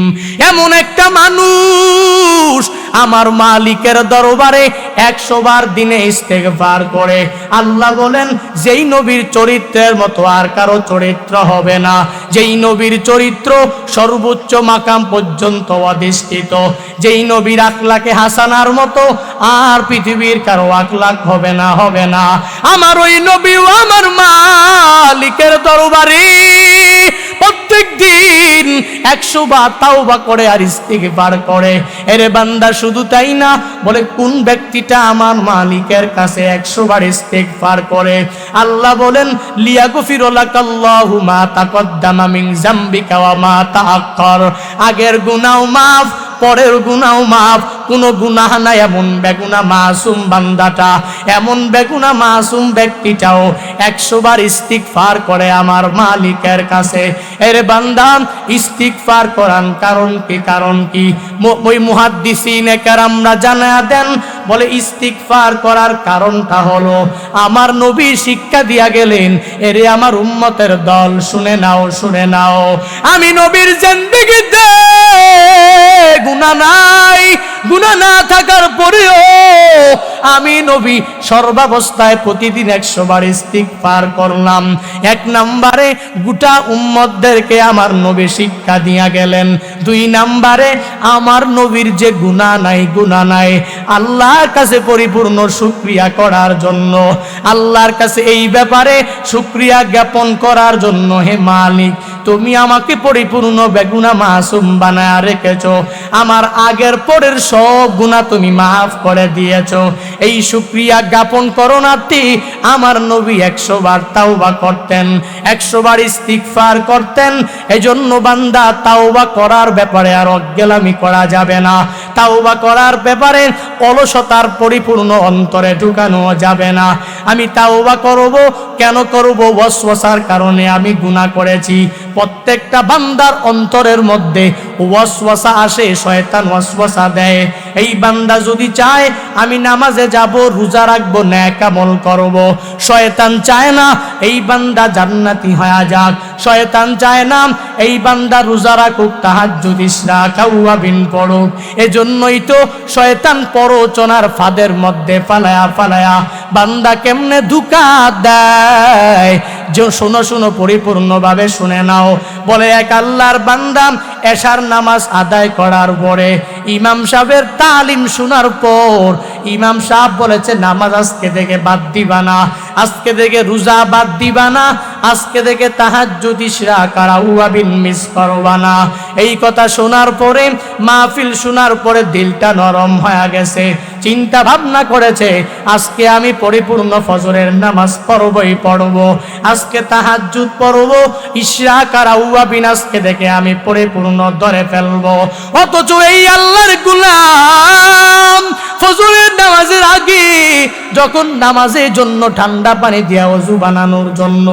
এমন একটা মানুষ আমার মালিকের দরবারে 100 বার দিনে ইস্তেগফার করে। আল্লাহ বলেন, যেই নবীর চরিত্রের মতো আর কারো চরিত্র হবে না, যেই নবীর চরিত্র সর্বোচ্চ মাকাম পর্যন্ত অধিষ্ঠিত, যেই নবীর আখলাকে হাসানার মতো আর পৃথিবীর কারো আখলাক হবে না। আমার ওই নবী আমার মালিকের দরবারে প্রত্যেক দিন 100 বার তাওবা করে আর ইস্তিগফার করে। এরে বান্দা, শুধু তাই না, বলে কোন ব্যক্তিটা আমার মালিকের কাছে 100 বার ইস্তিগফার করে, আল্লাহ বলেন লিয়াগফিরু লাকাল্লাহু মা তাকদ্দামা মিন যামবিকা ওয়া মা তাআক্কার, আগের গুনাহ মাফ, পরের গুনাহ মাফ, কোনো গুনাহ নাই এমন বেগুনা মাসুম বান্দাটা, এমন বেগুনা মাসুম ব্যক্তিটাও 100 বার ইস্তিগফার করে আমার মালিকের কাছে। এর বান্দা, ইস্তিগফার করার কারণ কি? ওই মুহাদ্দিসিনে কেরামরা জানায়া দেন, বলে ইস্তিগফার করার কারণটা হলো আমার নবী শিক্ষা দিয়া গেলেন, এরে আমার উম্মতের দল শুনে নাও, আমি নবীর জিন্দেগিতে গুনাহ নাই, গুনাহ না থাকার পরেও আমি নবী সর্বাবস্থায় প্রতিদিন 100 বার ইস্তিগফার করলাম। 1 নম্বরে গোটা উম্মতদেরকে আমার নবী শিক্ষা দিয়া গেলেন। 2 নম্বরে আমার নবীর যে গুনাহ নাই আল্লাহর কাছে পরিপূর্ণ শুকরিয়া করার জন্য, আল্লাহর কাছে এই ব্যাপারে শুকরিয়া জ্ঞাপন করার জন্য, হে মালিক তুমি আমাকে পরিপূর্ণ বেগুনা মাসুম বানায় রেখেছো, আমার আগের পরের সব গুনাহ তুমি মাফ করে দিয়েছো, এই শুকরিয়া জ্ঞাপন করোনাতে আমার নবী 100 বার তাওবা করতেন, 100 বার ইস্তিগফার করতেন। এজন্য বান্দা, তাওবা করার ব্যাপারে আর অজ্ঞালামি করা যাবে না, তাওবা করার ব্যাপারে অলসতার পরিপূর্ণ অন্তরে ঢুকানো যাবে না। আমি তাওবা করব, কেন করব? ওয়াসওয়াসার কারণে আমি গুনাহ করেছি। প্রত্যেকটা বান্দার অন্তরের মধ্যে ওয়াসওয়াসা আসে, শয়তান ওয়াসওয়াসা দেয়। এই বান্দা যদি চায় আমি নামাজে যাব, রোজা রাখবো, নেক আমল করব, শয়তান চায় না এই বান্দা জান্নাতি হয়ে যাক, শয়তান চায় না এই বান্দা রোজা রাখুক, তাহাজ্জুদ ইশরাক আওয়াবিন পড়ুক। এজন্যই তো শয়তান প্ররোচনার ফাঁদের মধ্যে ফালায়া বান্দা কেমনে ধোঁকা দেয়। যে শোনো পরিপূর্ণভাবে শুনে নাও। বলে, এক আল্লাহর বান্দা এশার নামাজ আদায় করার পরে ইমাম সাহেবের তালিম শোনার পর ইমাম সাহেব বলেছে নামাজ আজকে থেকে বাদ দিবা না, আজকে থেকে রোজা বাদ দিবা না, আজকে থেকে তাহাজ্জুদ ইশরাক আর আওয়াবিন মিস করবা না। এই কথা শোনার পরে, মাহফিল শোনার পরে দিলটা নরম হয়ে গেছে। চিন্তা ভাবনা করেছে আজকে আমি পরিপূর্ণ ফজরের নামাজ পড়বই পড়ব, আজকে তাহাজ্জুদ পড়ব, ইশরাক আর আওয়াবিন আজকে থেকে আমি পরিপূর্ণ ধরে ফেলব। অথচ এই আল্লাহর গোলাম ফজরের নামাজের আগে যখন নামাজের জন্য ঠান্ডা পানি দিয়া ওযু বানানোর জন্য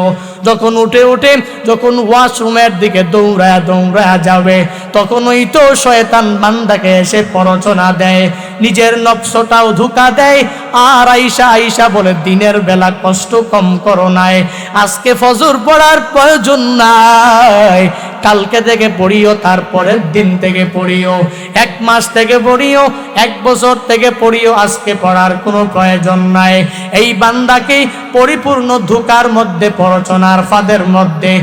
যখন উঠে যখন ওয়াশরুমের দিকে দৌড়ায়া যাবে, তখন ওই তো শয়তান বান্দাকে এসে প্ররোচনা দেয়, নিজের নফসটাও ধোঁকা দেয়। আর আয়েশা বলে দিনের বেলা কষ্ট কম করো নাই, আজকে ফজর পড়ার প্রয়োজন নাই, কালকে থেকে পড়িও, তারপরের দিন থেকে পড়িও, 1 মাস থেকে পড়িও, 1 বছর থেকে পড়িও, আজকে পড়ার কোনো প্রয়োজন নাই। এই বান্দাকে পরিপূর্ণ ধোঁকার মধ্যে, প্ররোচনার ফাঁদের মধ্যে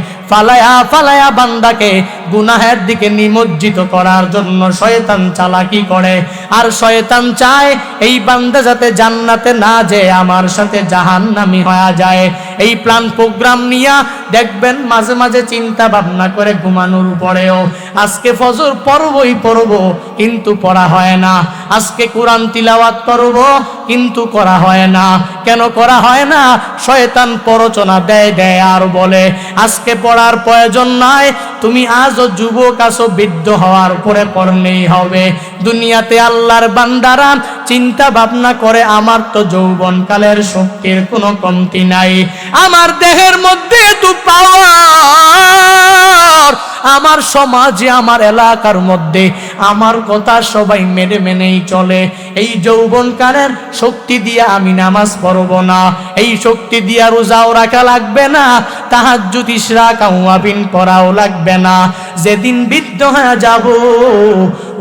ফালায়া বান্দাকে গুনাহের দিকে নিমজ্জিত করার জন্য শয়তান চালাকি করে। আর শয়তান চায় এই বান্দা যাতে জান্নাতে না যেয়ে আমার সাথে জাহান্নামী হয়ে যায়। এই প্ল্যান প্রোগ্রাম নিয়া দেখবেন মাঝে মাঝে চিন্তা ভাবনা করে ঘুমানোর পরেও আজকে ফজর পড়বই পড়ব, কিন্তু পড়া হয় না। আজকে কোরআন তিলাওয়াত করব, কিন্তু করা হয় না। কেন করা হয় না? শয়তান প্ররোচনা দেয় আর বলে আজকে পড়ার প্রয়োজন নাই, তুমি আজও যুবক আছো, বৃদ্ধ হওয়ার পরে পড়লেই হবে। দুনিয়াতে আল্লাহর বান্দারা চিন্তা ভাবনা করে আমার তো যৌবনকালের শক্তির কোনো কমতি নাই, আমার দেহের মধ্যে এত পাওয়ার, আমার সমাজে আমার এলাকার মধ্যে আমার কথা সবাই মেনেই চলে। এই যৌবনকালের শক্তি দিয়ে আমি নামাজ পড়ব না, এই শক্তি দিয়ে রোজাও রাখা লাগবে না, তাহাজ্জুদ ইশরাক আওয়াবিন পড়াও লাগবে না। যেদিন বৃদ্ধ হয়ে যাব,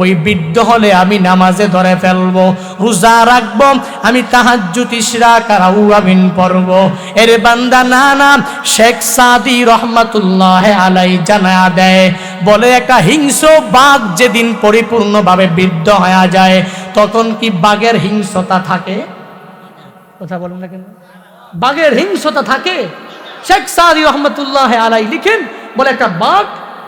ওই বৃদ্ধ হলে আমি নামাজে ধরে ফেলবো, রোজা রাখবো, আমি তাহাজ্জুদ ইশরাক আর আওয়াবিন পড়ব। এরে বান্দা না, শেখ সাদি রহমাতুল্লাহ আলাইহি জানা দেয়, বলে একটা হিংস্র বাঘ যেদিন পরিপূর্ণভাবে বৃদ্ধ হয়ে যায়, তখন কি বাঘের হিংস্রতা থাকে? কথা বলেন না কেন? বাঘের হিংস্রতা থাকে? শেখ সাদি রহমাতুল্লাহ আলাইহি লিখেন, বলে একটা বাঘ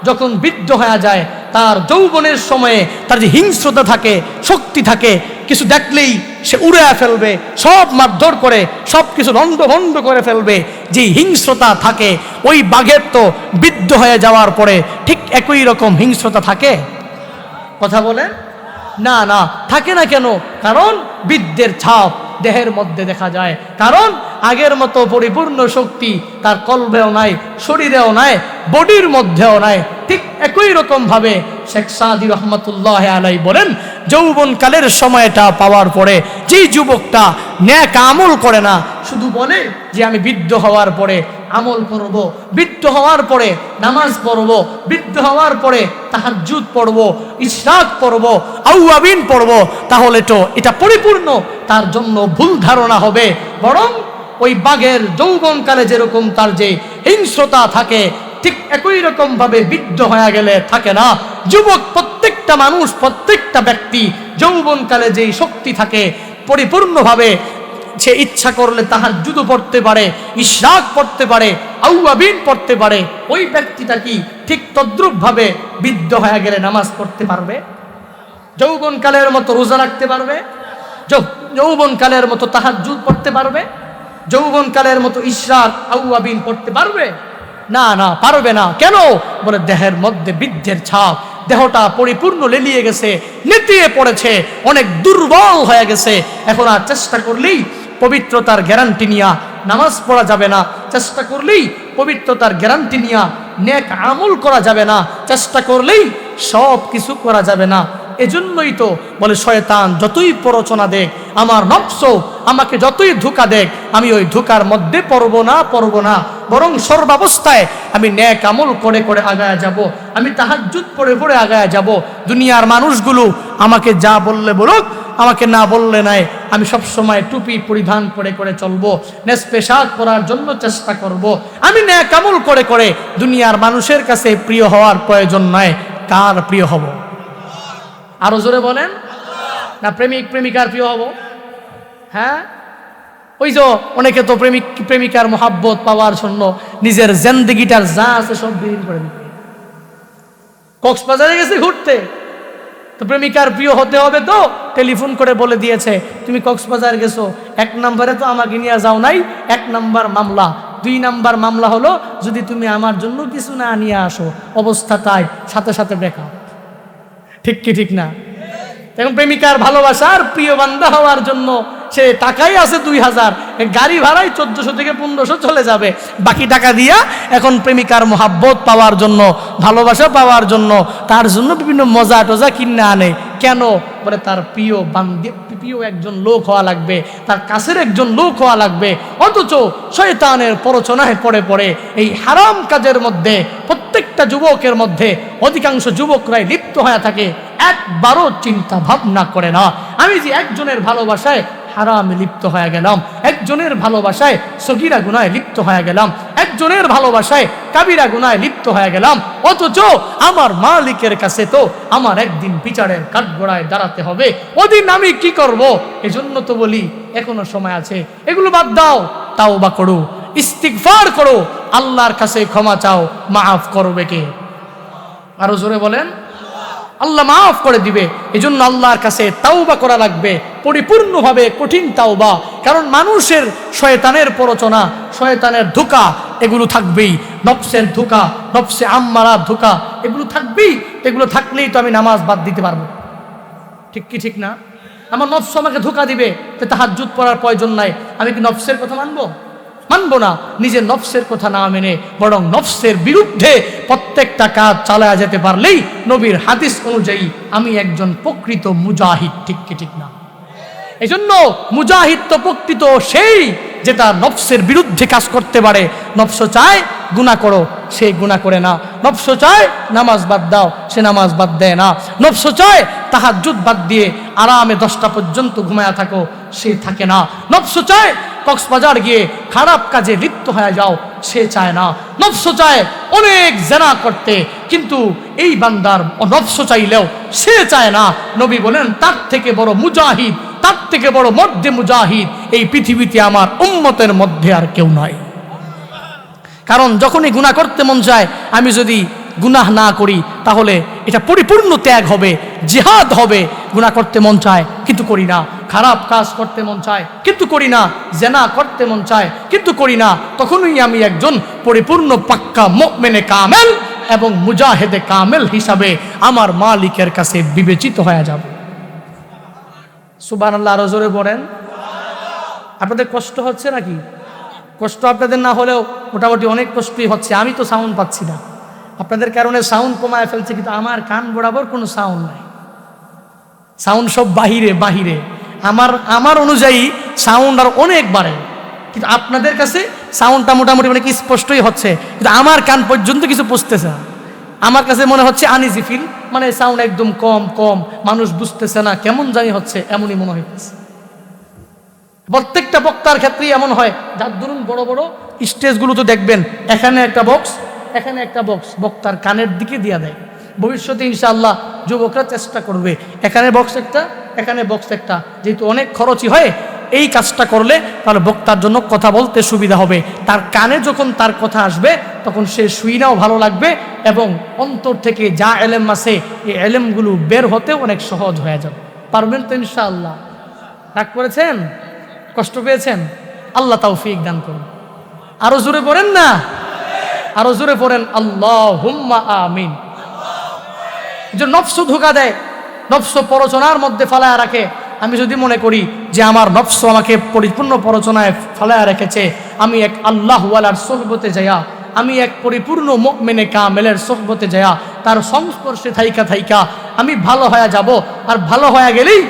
যখন বৃদ্ধ হয়ে যায়, তার যৌবনের সময়ে তার যে হিংস্রতা থাকে, শক্তি থাকে, কিছু দেখলেই সে উড়ে ফেলবে, সব মারধর করে সব কিছু লন্ডভন্ড করে ফেলবে, যে হিংস্রতা থাকে ওই বাঘের তো বৃদ্ধ হয়ে যাওয়ার পরে ঠিক একই রকম হিংস্রতা থাকে? কথা বলেন না, থাকে না কেন? কারণ বৃদ্ধের ছাপ দেহের মধ্যে দেখা যায়, কারণ আগের মতো পরিপূর্ণ শক্তি তার কলবেও নাই, শরীরেও নাই, বডির মধ্যেও নাই। ঠিক একই রকম ভাবে শেখ সাদি রহমাতুল্লাহ আলাইহি বলেন, যৌবনকালের সময়টা পাওয়ার পরে যে যুবকটা নেক আমল করে না, শুধু বলে যে আমি বৃদ্ধ হওয়ার পরে আমল করব, বৃদ্ধ হওয়ার পরে নামাজ পড়ব, বৃদ্ধ হওয়ার পরে তাহাজ্জুদ পড়ব, ইশরাক পড়ব, আওয়াবিন পড়ব, তাহলে তো এটা পরিপূর্ণ তার জন্য ভুল ধারণা হবে। বরং ওই বাঘের যৌবনকালে যেরকম তার যে হিংস্রতা থাকে, ঠিক একই রকম ভাবে বৃদ্ধ হয়ে গেলে থাকে না। যুবক প্রত্যেকটা মানুষ, প্রত্যেকটা ব্যক্তি যৌবনকালে যেই শক্তি থাকে, পরিপূর্ণভাবে সে ইচ্ছা করলে তাহাজ্জুদ পড়তে পারে, ইশরাক পড়তে পারে, আওয়াবিন পড়তে পারে। ওই ব্যক্তিটা কি ঠিক তদ্রূপ ভাবে বৃদ্ধ হয়ে গেলে নামাজ পড়তে পারবে? যৌবনকালের মতো রোজা রাখতে পারবে? যৌবনকালের মতো তাহাজ্জুদ পড়তে পারবে? যৌবনকালের মতো ইশরাক আওয়াবিন পড়তে পারবে? না, পারবে না। কেন? বলে দেহের মধ্যে বৃদ্ধের ছাপ, দেহটা পরিপূর্ণ লেলিয়ে গেছে, নেতিয়ে পড়েছে, অনেক দুর্বল হয়ে গেছে। এখন আর চেষ্টা করলেই পবিত্রতার গ্যারান্টি নিয়া নামাজ পড়া যাবে না, চেষ্টা করলেই পবিত্রতার গ্যারান্টি নিয়া নেক আমল করা যাবে না, চেষ্টা করলেই সব কিছু করা যাবে না। এজন্যই তো বলে শয়তান যতই প্ররোচনা দেখ, আমার নফস আমাকে যতই ধোঁকা দেখ, আমি ওই ধোঁকার মধ্যে পড়ব না, বরং সর্বাবস্থায় আমি নেক আমল করে করে আগায়া যাব, আমি তাহাজ্জুদ পড়ে আগায়া যাব। দুনিয়ার মানুষগুলো আমাকে যা বললে বলুক, আমাকে না বললে নাই, আমি সব সময় টুপি পরিধান করে চলবো, নেস পেশাক করার জন্য চেষ্টা করব। আমি নেক আমল করে দুনিয়ার মানুষের কাছে প্রিয় হওয়ার প্রয়োজন নয়। কার প্রিয় হব? আরো জোরে বলেন না। প্রেমিক প্রেমিকার প্রিয় হব? হ্যাঁ, ওই যে অনেকে তো প্রেমিকার মোহাব্বত পাওয়ার জন্য নিজের জিন্দেগিটার যা আছে সব বিলীন করে দিবে। কক্সবাজারে গেছে ঘুরতে, তো প্রেমিকার প্রিয় হতে হবে, তো টেলিফোন করে বলে দিয়েছে তুমি কক্সবাজার গেছো, 1 নম্বরে তো আমাকে নিয়ে যাও নাই, 1 নম্বর মামলা। 2 নম্বর মামলা হলো যদি তুমি আমার জন্য কিছু না নিয়ে আসো, অবস্থা তাই, সাথে সাথে ব্রেকআপ। ঠিক কি ঠিক না? এখন প্রেমিকার ভালোবাসার প্রিয় বান্দা হওয়ার জন্য সে টাকাই আছে 2000, গাড়ি ভাড়াই 1400 থেকে 1500 চলে যাবে, বাকি টাকা দিয়া এখন প্রেমিকার মোহাব্বত পাওয়ার জন্য, ভালোবাসা পাওয়ার জন্য তার জন্য বিভিন্ন মজা টজা কিনে আনে। কেন? বলে তার প্রিয় বান্ধব, প্রিয় একজন লোক হওয়া লাগবে, তার কাছের একজন লোক হওয়া লাগবে। অথচ শয়তানের প্ররোচনায় পড়ে পড়ে এই হারাম কাজের মধ্যে প্রত্যেকটা যুবকের মধ্যে অধিকাংশ যুবকরাই লিপ্ত হয়ে থাকে, একবারও চিন্তা ভাবনা করে না আমি যে একজনের ভালোবাসায় হারামে লিপ্ত হয়ে গেলাম, একজনের ভালোবাসায় সগীরা গুনাহে লিপ্ত হয়ে গেলাম, একজনের ভালোবাসায় কাবিরা গুনাহে লিপ্ত হয়ে গেলাম। অথচ আমার মালিকের কাছে তো আমার একদিন বিচারের কাঠগড়ায় দাঁড়াতে হবে, ওদিন আমি কি করব? এজন্য তো বলি এখনো সময় আছে, এগুলো বাদ দাও, তাওবা করো, ইস্তিগফার করো, আল্লাহর কাছে ক্ষমা চাও, মাফ করবে কে? আরো জোরে বলেন, আল্লাহ মাফ করে দিবে। এজন্য আল্লাহর কাছে তাওবা করা লাগবে পরিপূর্ণভাবে, কঠিন তাওবা। কারণ মানুষের শয়তানের প্ররোচনা, শয়তানের ধোঁকা এগুলো থাকবেই, নফসের ধোঁকা, নফসে আম্মারার ধোঁকা এগুলো থাকবেই। এগুলো থাকলেই তো আমি নামাজ বাদ দিতে পারবো। ঠিক কি ঠিক না? আমার নফস আমাকে ধোঁকা দিবে যে তাহাজ্জুদ পড়ার প্রয়োজন নাই, আমি কি নফসের কথা মানবো? মানবো না। নিজের নফসের কথা না মেনে বরং নফসের বিরুদ্ধে প্রত্যেকটা কাজ চালায়া যেতে পারলেই নবীর হাদিস অনুযায়ী আমি একজন প্রকৃত মুজাহিদ। ঠিক কি ঠিক না? এই জন্য মুজাহিদ তো প্রকৃত সেই যেটা নফসের বিরুদ্ধে কাজ করতে পারে। নফস চায় গুনাহ করো, সে গুনাহ করে না। নফস চায় নামাজ বাদ দাও, সে নামাজ বাদ দেয় না। নফস চায় তাহাজ্জুদ বাদ দিয়ে আরামে 10টা পর্যন্ত ঘুমায়া থাকো, সে থাকে না। নফস চায় কক্সবাজার গিয়ে খারাপ কাজে লিপ্ত হয়ে যাও, সে চায় না। নফস চায় অনেক জেনা করতে, কিন্তু এই বান্দার নফস চাইলেও সে চায় না। নবী বলেন তার থেকে বড় মুজাহিদ, তার থেকে বড় মধ্যে মুজাহিদ এই পৃথিবীতে আমার উম্মতের মধ্যে আর কেউ নাই। কারণ যখনই গুনাহ করতে মন চায়, আমি যদি গুনাহ না করি তাহলে এটা পরিপূর্ণ ত্যাগ হবে, জিহাদ হবে। গুনাহ করতে মন চায় কিন্তু করি না, খারাপ কাজ করতে মন চায় কিন্তু করি না, জেনা করতে মন চায় কিন্তু করি না, তখনই আমি একজন পরিপূর্ণ পাক্কা মুমিনে কামেল এবং মুজাহিদে কামেল হিসাবে আমার মালিকের কাছে বিবেচিত হয়ে যাব। সুবহানাল্লাহ। আরো জোরে বলেন। আপনাদের কষ্ট হচ্ছে নাকি? কষ্ট আপনাদের না হলেও মোটামুটি অনেক কষ্টই হচ্ছে। আমি তো সাউন্ড পাচ্ছি না, আপনাদের কারণে সাউন্ড কমায় ফেলছে, কিন্তু আমার কান বরাবর কোনো সাউন্ড নাই, সাউন্ড সব বাহিরে বাহিরে। আমার অনুযায়ী সাউন্ড আর অনেক বাড়ে, কিন্তু আপনাদের কাছে সাউন্ডটা মোটামুটি অনেক স্পষ্টই হচ্ছে, কিন্তু আমার কান পর্যন্ত কিছু পৌঁছতেছে না। আমার কাছে মনে হচ্ছে আনইজি ফিল, মানে সাউন্ড একদম কম কম, মানুষ বুঝতেছে না, কেমন জানি হচ্ছে, এমনই মনে হইতেছে। প্রত্যেকটা বক্তার ক্ষেত্রেই এমন হয়। যার ধরুন বড় বড় স্টেজগুলো তো দেখবেন, এখানে একটা বক্স, এখানে একটা বক্স, বক্তার কানের দিকে দিয়ে দেয়। ভবিষ্যতে ইনশাআল্লাহ যুবকরা চেষ্টা করবে এখানে বক্স একটা, এখানে বক্স একটা, যেহেতু অনেক খরচই হয়। এই কাজটা করলে তাহলে বক্তার জন্য কথা বলতে সুবিধা হবে। তার কানে যখন তার কথা আসবে তখন সে শুইনাও ভালো লাগবে, এবং অন্তর থেকে যা এলেম আছে এই এলেমগুলো বের হতে অনেক সহজ হয়ে যাবে। পারবেন তো ইনশাআল্লাহ? রাগ করেছেন? কষ্ট পেয়েছেন? আল্লাহ তৌফিক দান করুন। আরো জোরে পড়েন না, আরো জোরে পড়েন আল্লাহুম্মা আমিন। যে নফস ধোঁকা দেয়, নফস প্ররোচনার মধ্যে ফালায়া রাখে। আমি যদি মনে করি যে আমার নফস আমাকে পরিপূর্ণ প্ররোচনায় ফালায়া রেখেছে, আমি এক আল্লাহওয়ালার সোহবতে যাইয়া, আমি এক পরিপূর্ণ মুমিনে কামেলের সোহবতে যাইয়া তার সংস্পর্শে থাইকা থাইকা আমি ভালো হয়ে যাব, আর ভালো হয়ে গেলেই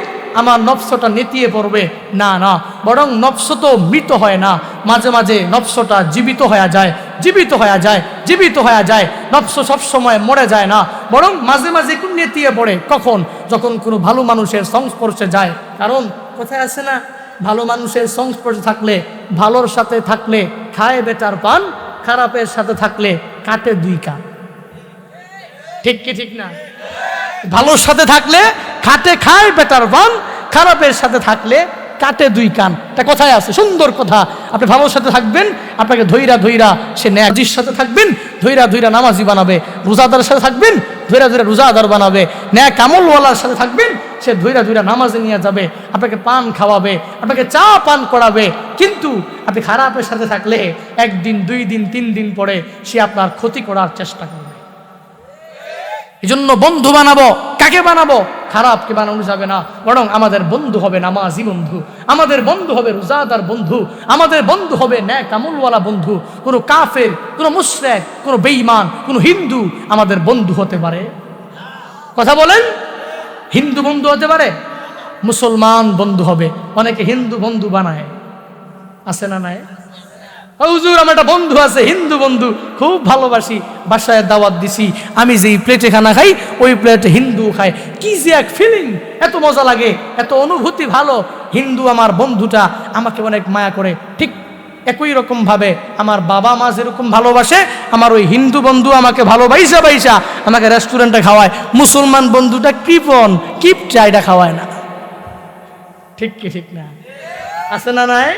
আমার নফসটা নেতিয়ে পড়বে। না না, বরং নফস তো মৃত হয় না, মাঝে মাঝে নফসটা জীবিত হয়ে যায়, জীবিত হয়ে যায়, জীবিত হয়ে যায়। নফস সবসময় মরে যায় না, বরং মাঝে মাঝে একটু নেতিয়ে পড়ে। কখন? যখন কোনো ভালো মানুষের সংস্পর্শে যায়। কারণ কোথায় আছে না, ভালো মানুষের সংস্পর্শে থাকলে, ভালোর সাথে থাকলে খায় বেটার পান, খারাপের সাথে থাকলে কাটে 2 কান। ঠিক কি ঠিক না? ভালোর সাথে থাকলে খাটে খায় বেটার পান, খারাপের সাথে থাকলে কাটে দুই কান, এটা কথায় আছে, সুন্দর কথা। আপনি ভালোর সাথে থাকবেন, আপনাকে ধৈরা ধৈরা সে নামাজির সাথে থাকবেন, ধৈরা ধৈরা নামাজি বানাবে। রোজাদারের সাথে থাকবেন, ধৈরা ধৈরা রোজাদার বানাবে। ন্যাক আমলওয়ালার সাথে থাকবেন, সে ধৈরা ধৈরা নামাজে নিয়ে যাবে, আপনাকে পান খাওয়াবে, আপনাকে চা পান করাবে। কিন্তু আপনি খারাপের সাথে থাকলে একদিন, 2 দিন, 3 দিন পরে সে আপনার ক্ষতি করার চেষ্টা করবে। এই জন্য বন্ধু বানাবো, কাকে বানাবো? খারাপকে বানানো যাবে না, বরং আমাদের বন্ধু হবে নামাজি বন্ধু, আমাদের বন্ধু হবে রোজাদার বন্ধু, আমাদের বন্ধু হবে ন্যাক আমলওয়ালা বন্ধু। কোনো কাফের, কোনো মুশরিক, কোনো বেঈমান, কোনো হিন্দু আমাদের বন্ধু হতে পারে? কথা বলেন। হিন্দু বন্ধু হতে পারে? মুসলমান বন্ধু হবে। অনেকে হিন্দু বন্ধু বানায়, আছে না নাই? হুজুর আমার একটা বন্ধু আছে হিন্দু বন্ধু, খুব ভালোবাসি, বাসায় দাওয়াত দিছি, আমি যেই প্লেটে খানা খাই ওই প্লেটে হিন্দু খায়। কি যে এক ফিলিং, এত মজা লাগে, এত অনুভূতি ভালো। হিন্দু আমার বন্ধুটা আমাকে অনেক মায়া করে। ঠিক একই রকম ভাবে আমার বাবা মা যেরকম ভালোবাসে, আমার ওই হিন্দু বন্ধু আমাকে ভালোবাসা বাইসা আমাকে রেস্টুরেন্টে খাওয়ায়। মুসলমান বন্ধুটা কৃপণ, কিপটা, এটা খাওয়ায় না। ঠিক কি ঠিক না? আছে না নাই?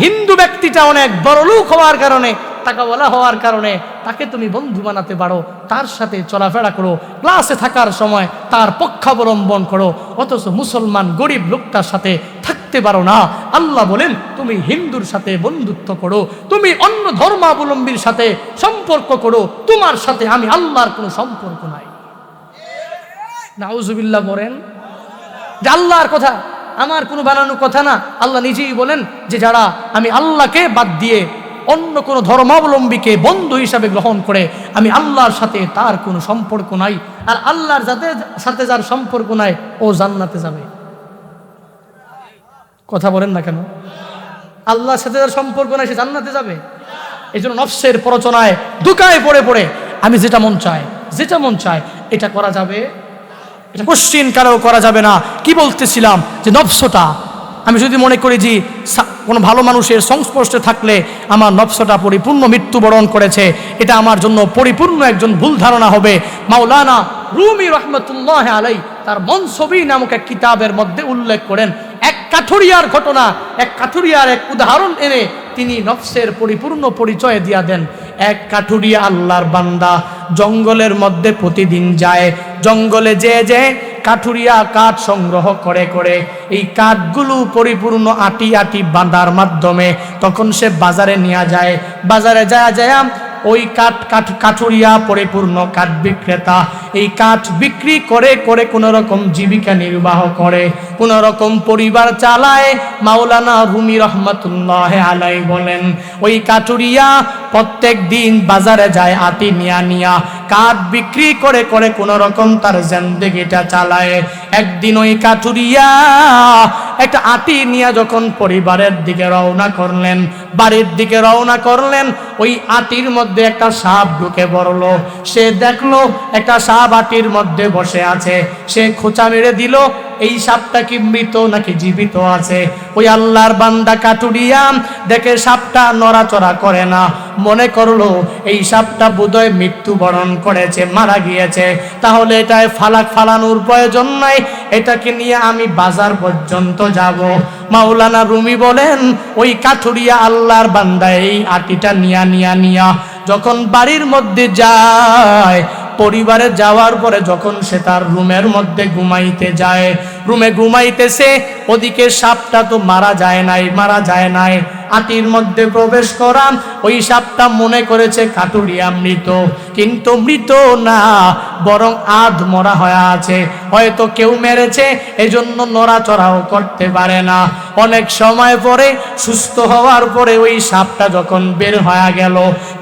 হিন্দু ব্যক্তিটা অনেক বড় লোক হওয়ার কারণে, টাকাওয়ালা হওয়ার কারণে তাকে তুমি বন্ধু বানাতে পারো, তার সাথে চলাফেরা করো, ক্লাসে থাকার সময় তার পক্ষাবলম্বন করো। অথচ মুসলমান গরিব লোকটার সাথে থাকতে পারো না। আল্লাহ বলেন তুমি হিন্দুর সাথে বন্ধুত্ব করো, তুমি অন্য ধর্মাবলম্বীর সাথে সম্পর্ক করো, তোমার সাথে আমি আল্লাহর কোনো সম্পর্ক নাই। নাউজুবিল্লাহ বলেন। যে আল্লাহর কথা, আমার কোনো বানানো কথা না। আল্লাহ নিজেই বলেন যে যারা আমি আল্লাহকে বাদ দিয়ে অন্য কোনো ধর্মাবলম্বীকে বন্ধু হিসাবে গ্রহণ করে, আমি আল্লাহর সাথে তার কোনো সম্পর্ক নাই। আর আল্লাহর সাথে যার সম্পর্ক নাই ও জান্নাতে যাবে। কথা বলেন না কেন? আল্লাহর সাথে যার সম্পর্ক নাই সে জান্নাতে যাবে? এই জন্য নফসের প্ররোচনায় দুকায় পড়ে পড়ে আমি যেটা মন চায় এটা করা যাবে? এটা কোশ্চিন কারো করা যাবে না। কি বলতেছিলাম যে নফসটা আমি যদি মনে করি যে কোনো ভালো মানুষের সংস্পর্শে থাকলে আমার নফসটা পরিপূর্ণ মৃত্যুবরণ করেছে, এটা আমার জন্য পরিপূর্ণ একজন ভুল ধারণা হবে। মাওলানা রুমি রহমতুল্লাহ আলাই তার মনসবী নামক এক কিতাবের মধ্যে উল্লেখ করেন এক কাঠুরিয়ার ঘটনা, এক কাঠুরিয়ার এক উদাহরণ এনে তিনি নফসের পরিপূর্ণ পরিচয় দিয়া দেন। এক কাঠুরিয়া আল্লাহর বান্দা জঙ্গলের মধ্যে প্রতিদিন যায়। জঙ্গলে যে কাঠুরিয়া কাঠ সংগ্রহ করে করে এই কাঠগুলো পরিপূর্ণ আটি আটি বাঁধার মাধ্যমে তখন সে বাজারে নিয়ে যায়। বাজারে যায় ওই কাঠুরিয়া পরিপূর্ণ কাঠ বিক্রেতা এই কাঠ বিক্রি করে করে কোনো রকম জীবিকা নির্বাহ করে, কোনো রকম পরিবার চালায়। মাওলানা রুমি রহমতুল্লাহ আলাই বলেন ওই কাঠুরিয়া প্রত্যেক দিন বাজারে যায় আটি নিয়া কাঠ বিক্রি করে করে কোনো রকম তার জিন্দেগিটা চালায়। একদিন ওই কাঠুরিয়া একটা আটি নিয়ে যখন পরিবারের দিকে রওনা করলেন, বাড়ির দিকে রওনা করলেন, ওই আটির মধ্যে একটা সাপ ঢুকে পড়লো। সে দেখলো একটা সাপ আটির মধ্যে বসে আছে। সে খোঁচা মেরে দিল, এই সাপটা কি মৃত নাকি জীবিত আছে? ওই আল্লাহর বান্দা কাঠুরিয়া দেখে সাপটা নড়াচড়া করে না, মনে করলো এই সাপটা বোধহয় মৃত্যুবরণ করেছে, মারা গিয়েছে। তাহলে এটায় ফালানোর প্রয়োজন নাই, এটাকে নিয়ে আমি বাজার পর্যন্ত যাব। মাওলানা রুমি বলেন ওই কাঠুরিয়া আল্লাহর বান্দা এই আটিটা নিয়া যখন বাড়ির মধ্যে যায়, পরিবারে যাওয়ার পরে যখন সে তার রুমের মধ্যে ঘুমাইতে যায়, রুমে ঘুমাইতেছে, ওদিকে সাপটা তো মারা যায় নাই। আটির মধ্যে প্রবেশ করা ওই সাপটা মনে করেছে কাঠুরিয়া মৃত, কিন্তু মৃত না, বরং আধ মরা হয়ে আছে। হয়তো কেউ মেরেছে, এজন্য নড়াচড়াও করতে পারে না। অনেক সময় পরে সুস্থ হওয়ার পরে ওই সাপটা যখন বের হয়ে গেল,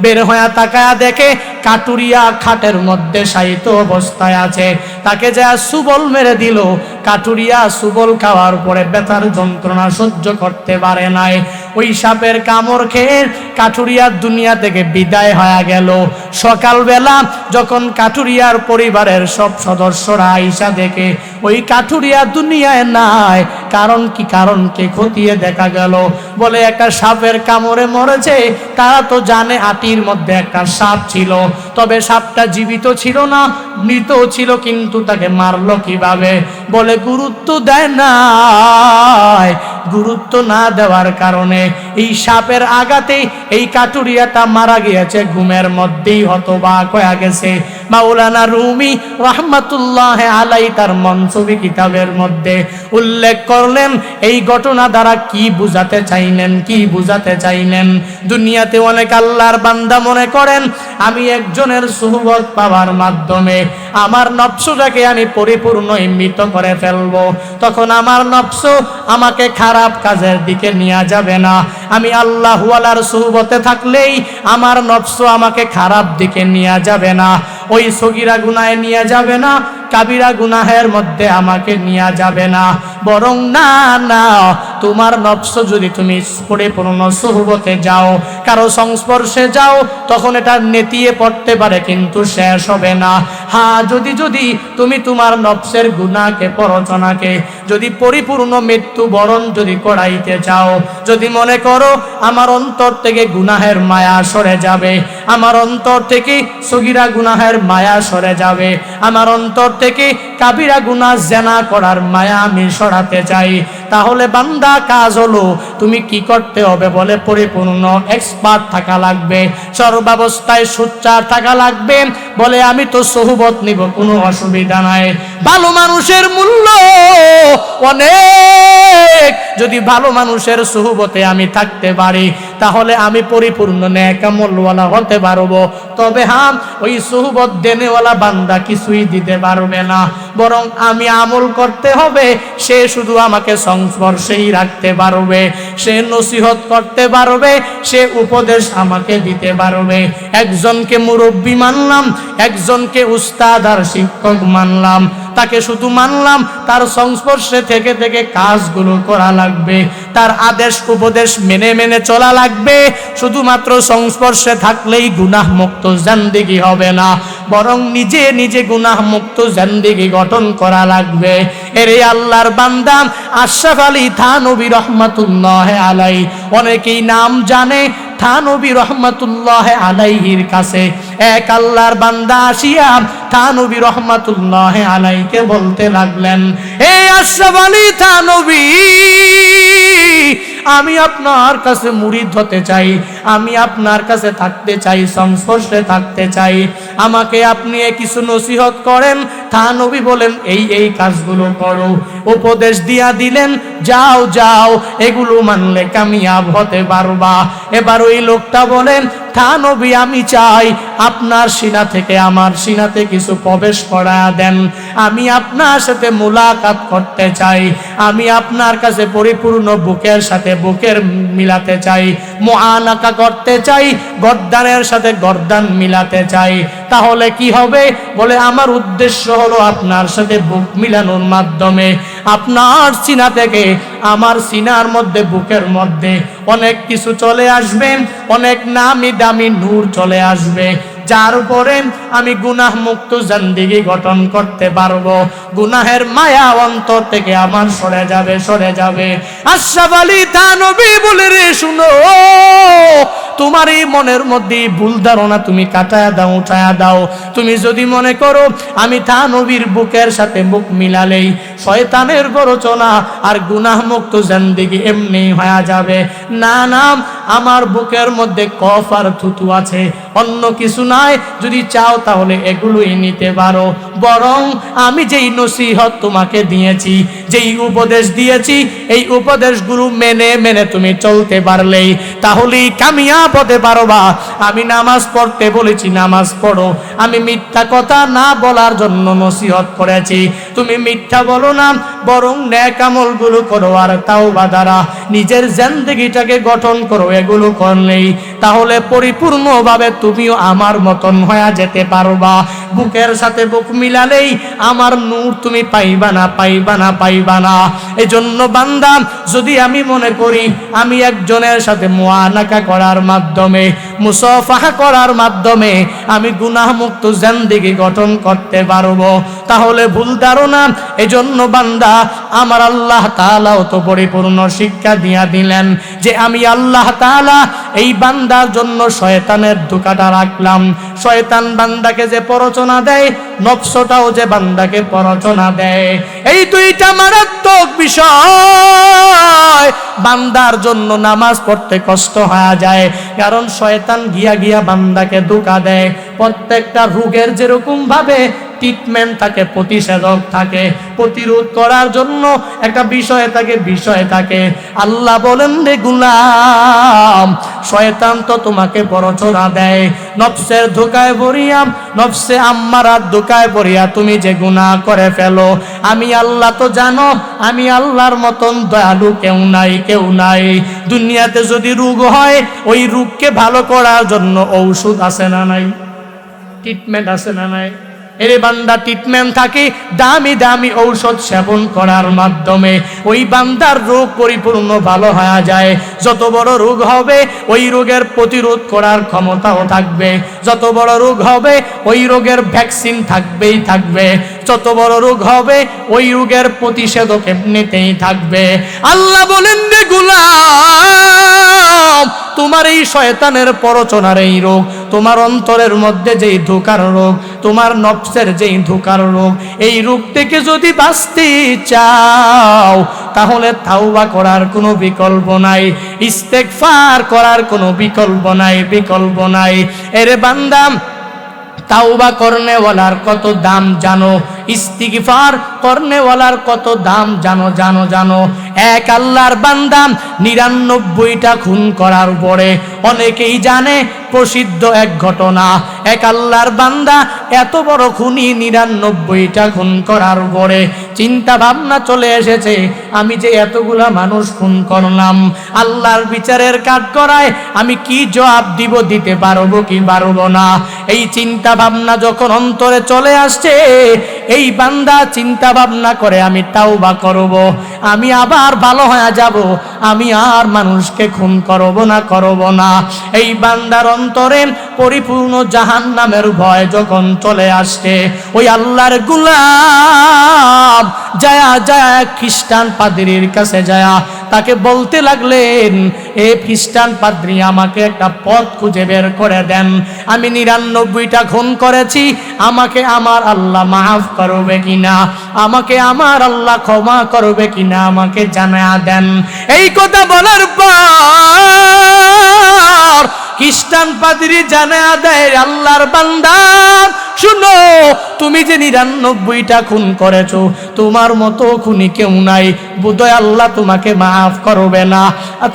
বের হয়ে তাকায়া দেখে কাঠুরিয়া খাটের মধ্যে শায়িত অবস্থায় আছে। তাকে যা সুবল মেরে দিল। কাঠুরিয়া সুবল খাওয়ার পরে ব্যথার যন্ত্রণা সহ্য করতে পারে নাই। ওই সাপের কামড় খেয়ে কাঠুরিয়ার দুনিয়া থেকে বিদায় হয়ে গেল। সকালবেলা যখন কাঠুরিয়ার পরিবারের সব সদস্যরা আইসা দেখে ওই কাঠুরিয়া দুনিয়ায় নাই, কারণকে খতিয়ে দেখা গেল, বলে একটা সাপের কামড়ে মরেছে। তারা তো জানে আটির মধ্যে একটা সাপ ছিল, তবে সাপটা জীবিত ছিল না, মৃত ছিল, কিন্তু তাকে মারলো কিভাবে? বলে গুরুত্ব দেয় না। গুরুত্ব না দেওয়ার কারণে এই সাপের আঘাতে এই কাঠুরিয়াটা মারা গিয়েছে, ঘুমের মধ্যেই হতবাক হয়ে গেছে। মাওলানা রুমি রাহমাতুল্লাহ আলাইহি তার মনসুবি কিতাবের মধ্যে উল্লেখ করলেন এই ঘটনা দ্বারা কি বুঝাতে চাইলেন, কি বুঝাতে চাইলেন। দুনিয়াতে অনেক আল্লাহর বান্দা মনে করেন আমি একজনের সুহবত পাওয়ার মাধ্যমে আমার নফসটাকে আমি পরিপূর্ণ মৃত করে ফেলবো, তখন আমার নফস আমাকে খারাপ কাজের দিকে নিয়ে যাবে না। আমি আল্লাহ ওয়ালার সুহবতে থাকলেই আমার নফস আমাকে খারাপ দিকে নিয়ে যাবে না, ওই সগীরা গুনাহে নিয়ে যাবে না, কাবিরা গুনাহের মধ্যে আমাকে নিয়ে যাবে না। বরং না না, তোমার নফস যদি তুমি পরিপূর্ণ সুহবতে যাও, কারো সংস্পর্শে যাও, তখন এটা নেতিয়ে পড়তে পারে কিন্তু শেষ হবে না। হ্যাঁ, যদি তুমি তোমার নফসের গুনাহকে পরচনাকে যদি পরিপূর্ণ মৃত্যু বরণ যদি করাইতে চাও, যদি মনে করো আমার অন্তর থেকে গুনাহের মায়া সরে যাবে, আমার অন্তর থেকে সগীরা গুনাহের মায়া সরে যাবে, আমার অন্তর থেকে কাবিরা গুনাহ জেনা করার মায়া আমি সরাতে চাই, তাহলে বান্দা কাজ হলো তুমি কি করতে হবে বলে পরিপূর্ণ এক্সপার্ট থাকা লাগবে, সর্বাবস্থায় সোচ্চার থাকা লাগবে। বলে আমি তো সুহবত নিব, কোনো অসুবিধা নাই। ভালো মানুষের মূল্য অনেক, যদি ভালো মানুষের সুহবতে আমি থাকতে পারি তাহলে আমি পরিপূর্ণ নেক আমলওয়ালা হতে পারবো। তবে হ্যাঁ, ওই সুহবত দেনেওয়ালা বান্দা কিছুই দিতে পারবে না, বরং আমি আমল করতে হবে, সে শুধু আমাকে সংস্পর্শেই রাখতে পারবে, সে নসিহত করতে পারবে, সে উপদেশ আমাকে দিতে পারবে। একজনকে মুরব্বী মানলাম, একজনকে উস্তাদ আর শিক্ষক মানলাম, তাকে শুধু মানলাম, তার সংস্পর্শে থেকে থেকে কাজগুলো করা লাগবে, তার আদেশ উপদেশ মেনে মেনে চলা লাগবে। শুধুমাত্র সংস্পর্শে থাকলেই গুনাহ মুক্ত জিন্দেগি হবে না, বরং নিজে নিজে গুনাহ মুক্ত জিন্দেগি গঠন করা লাগবে। এরে আল্লাহর বান্দা আশরাফ আলী থানভী রহমাতুল্লাহ আলাইহি, অনেকেই নাম জানে, থানভী রহমাতুল্লাহ আলাইহির কাছে এক আল্লাহর বান্দা আসিয়া থানভী রহমাতুল্লাহ আলাইহিকে বলতে লাগলেন, হে আশরাফ আলী থানভী, আমি আপনার কাছে মুরিদ হতে চাই, আমি আপনার কাছে থাকতে চাই, সংস্পর্শে থাকতে চাই, আমাকে আপনি কিছু নসিহত করেন। থানভী বলেন এই এই কাজগুলো করো, উপদেশ দিয়া দিলেন, যাও যাও, এগুলো মানলে কামিয়াব হতে পারবা। এবার ওই লোকটা বলেন, থানভী আমি চাই আপনার সিনা থেকে আমার সিনাতে কিছু প্রবেশ করা দেন, আমি আপনার সাথে মুলাকাত করতে চাই, আমি আপনার কাছে পরিপূর্ণ বুকের সাথে বুকের মিলাতে চাই, মুআনাকা করতে চাই, গর্দানের সাথে গর্দান মিলাতে চাই। তাহলে কি হবে? বলে আমার উদ্দেশ্য হলো আপনার সাথে বুক মিলানোর মাধ্যমে আপনার সিনা থেকে আমার সিনার মধ্যে বুকের মধ্যে অনেক কিছু চলে আসবে, অনেক নামি দামি নূর চলে আসবে, যার উপরে আমি গুনাহ মুক্ত জিন্দেগি গঠন করতে পারবো, গুনাহের মায়া অন্তর থেকে আমার সরে যাবে, সরে যাবে। আশরাফ আলী থানভী বলে, রে শুনো, তোমার এই মনের মধ্যে ভুল ধারণা তুমি কাটায়া দাও, উঠায়া দাও। তুমি যদি মনে করো আমি থানভীর বুকের সাথে মুখ মিলালেই শয়তানের প্ররোচনা আর গুনাহ মুক্ত জিন্দেগি এমনি হয়ে যাবে, না না, আমার বুকের মধ্যে কফ আর থুতু আছে, অন্য কিছু নাই। যদি চাও তাহলে এগুলোই নিতে পারো, বরং আমি যেই নসিহত তোমাকে দিয়েছি, যেই উপদেশ দিয়েছি, এই উপদেশগুলো মেনে মেনে তুমি চলতে পারলেই তাহলেই কামিয়াব হতে পারবা। আমি নামাজ পড়তে বলেছি, নামাজ পড়ো, আমি মিথ্যা কথা না বলার জন্য নসিহত করেছি, তুমি মিথ্যা বলো না, বরং নেক আমলগুলো করো আর তাওবা দ্বারা নিজের জিন্দেগিটাকে গঠন করো। এগুলো করলেই তাহলে পরিপূর্ণভাবে তুমিও আমার মতন হয়ে যেতে পারবা। বুকের সাথে বুক মিলালেই আমার নূর তুমি পাইবা না, পাইবা না, পাইবা না। এই জন্য বান্দা, যদি আমি মনে করি আমি একজনের সাথে মুআনাকা করার মাধ্যমে, মুসাফাহা করার মাধ্যমে আমি গুনাহ মুক্ত জিন্দেগি গঠন করতে পারবো, তাহলে ভুল ধারণা। এই জন্য বান্দা, আমার আল্লাহ তাআলাও তো পরিপূর্ণ শিক্ষা দিয়া দিলেন যে আমি আল্লাহ তাআলা এই বান্দা বান্দার জন্য শয়তানের ধোঁকাটা রাখলাম। শয়তান বান্দাকে যে প্ররোচনা দেয়, নফসটাও যে বান্দাকে প্ররোচনা দেয়, এই দুইটা মারাত্মক বিষয় বান্দার জন্য নামাজ পড়তে কষ্ট হয়ে যায়। কারণ শয়তান গিয়া গিয়া বান্দাকে ধোঁকা দেয়। প্রত্যেকটা রোগের যেরকম ভাবে ট্রিটমেন্ট থাকে, প্রতিষেধক থাকে, প্রতিরোধ করার জন্য একটা বিষয় থাকে। আল্লাহ বলেন, রে গোলাম, শয়তান তো তোমাকে প্ররোচনা দেয়, নফসের ধোঁকায় পড়িয়া, নফসে আম্মারার ধোঁকায় পড়িয়া তুমি যে গুনাহ করে ফেলো। আমি আল্লাহ তো জানো, আমি আল্লাহর মতন দয়ালু কেউ নাই। দুনিয়াতে যদি রোগ হয়, ওই রোগকে ভালো করার জন্য ঔষধ আছে না নাই? ট্রিটমেন্ট আছে না নাই? এরে বান্দা, ট্রিটমেন্ট থাকে, দামি দামি ঔষধ সেবন করার মাধ্যমে ওই বান্দার রোগ পরিপূর্ণ ভালো হয়ে যায়। যত বড় রোগ হবে ওই রোগের প্রতিরোধ করার ক্ষমতাও থাকবে। যত বড় রোগ হবে ওই রোগের ভ্যাকসিন থাকবে। যত বড় রোগ হবে ওই রোগের প্রতিষেধক এমনিতেই থাকবে। আল্লাহ বলেন, রে গোলাম, তোমার এই শয়তানের প্ররোচনার এই রোগ, তোমার অন্তরের মধ্যে যেই ধোঁকার রোগ, তোমার নফসের যেই ধোঁকার রোগ, এই রোগ থেকে যদি বাঁচতে চাও তাহলে তাওবা করার কোনো বিকল্প নাই, ইস্তেগফার করার কোনো বিকল্প নাই। এরে বান্দা, তাওবা করনেওয়ালার কত দাম জানো? ইস্তিগফার করনেওয়ালার কত দাম জানো? এক আল্লাহর বান্দা 99টা খুন করার পরে, অনেকেই জানে প্রসিদ্ধ এক ঘটনা, এক আল্লাহর বান্দা এত বড় খুনি 99টা খুন করার পরে চিন্তা ভাবনা চলে এসেছে, আমি যে এতগুলা মানুষ খুন করলাম, আল্লাহর বিচারের কাঠগড়ায় আমি কি জবাব দিতে পারবো কি পারবো না। এই চিন্তা ভাবনা যখন অন্তরে চলে আসছে, এই বান্দা চিন্তা ভাবনা করে, আমি তাওবা করব, আমি আবার ভালো হয়ে যাব, আমি আর মানুষকে খুন করব না। এই বান্দার অন্তরে পরিপূর্ণ জাহান্নামের ভয় যখন চলে আসছে, ওই আল্লাহর গোলাম যায় খ্রিস্টান পাদ্রীর কাছে যায়, তাকে বলতে লাগলেন, এ খ্রিস্টান পাদ্রী, আমাকে একটা পথ খুঁজে বের করে দেন, আমি 99টা খুন করেছি, আমাকে আমার আল্লাহ মাফ করবে কিনা, আমাকে আমার আল্লাহ ক্ষমা করবে কিনা, আমাকে জানায়া দেন। এই কথা বলার পর খ্রিস্টান পাদ্রী জানায়া দেয়, আল্লাহর বান্দা শুনো, তুমি যে 99টা খুন করেছো, তোমার মতো খুনি কেউ নাই, বোধহয় আল্লাহ তোমাকে মাফ করবে না,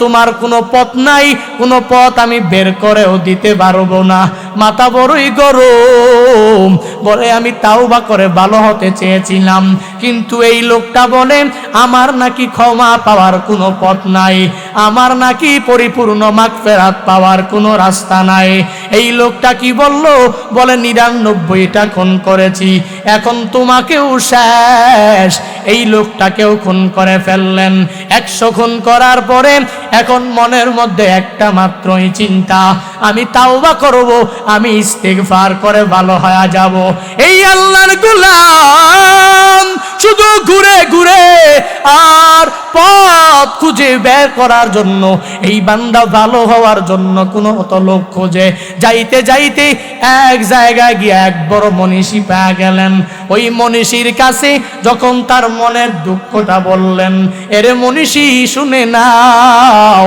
তোমার কোনো পথ নাই, কোনো পথ আমি বের করেও দিতে পারবো না। মাথা বড়ই গরম, বলে আমি তাওবা করে ভালো হতে চেয়েছিলাম, কিন্তু এই লোকটা বলে আমার নাকি ক্ষমা পাওয়ার কোনো পথ নাই, আমার নাকি পরিপূর্ণ মাগফিরাত পাওয়ার কোনো রাস্তা নাই। এই লোকটা কি বললো? বলে 99টা খুন করেছি, এখন তোমাকেও শেষ। এই লোকটাকেও খুন করে ফেললেন। 100 খুন করার পরে এখন মনের মধ্যে একটা মাত্রই চিন্তা, আমি তাওবা করব, আমি ইস্তেগফার করে ভালো হয়ে যাব। এই আল্লাহর গোলাম শুধু ঘুরে ঘুরে আর পথ খুঁজে বের করার জন্য, এই বান্দা ভালো হওয়ার জন্য কোনো অত লোক খোঁজে। যাইতে যাইতে এক জায়গায় গিয়ে এক বড় মনীষী পেয়ে গেলেন। ওই মনীষীর কাছে যখন তার মনের দুঃখটা বললেন, এরে মনীষী শুনে নাও,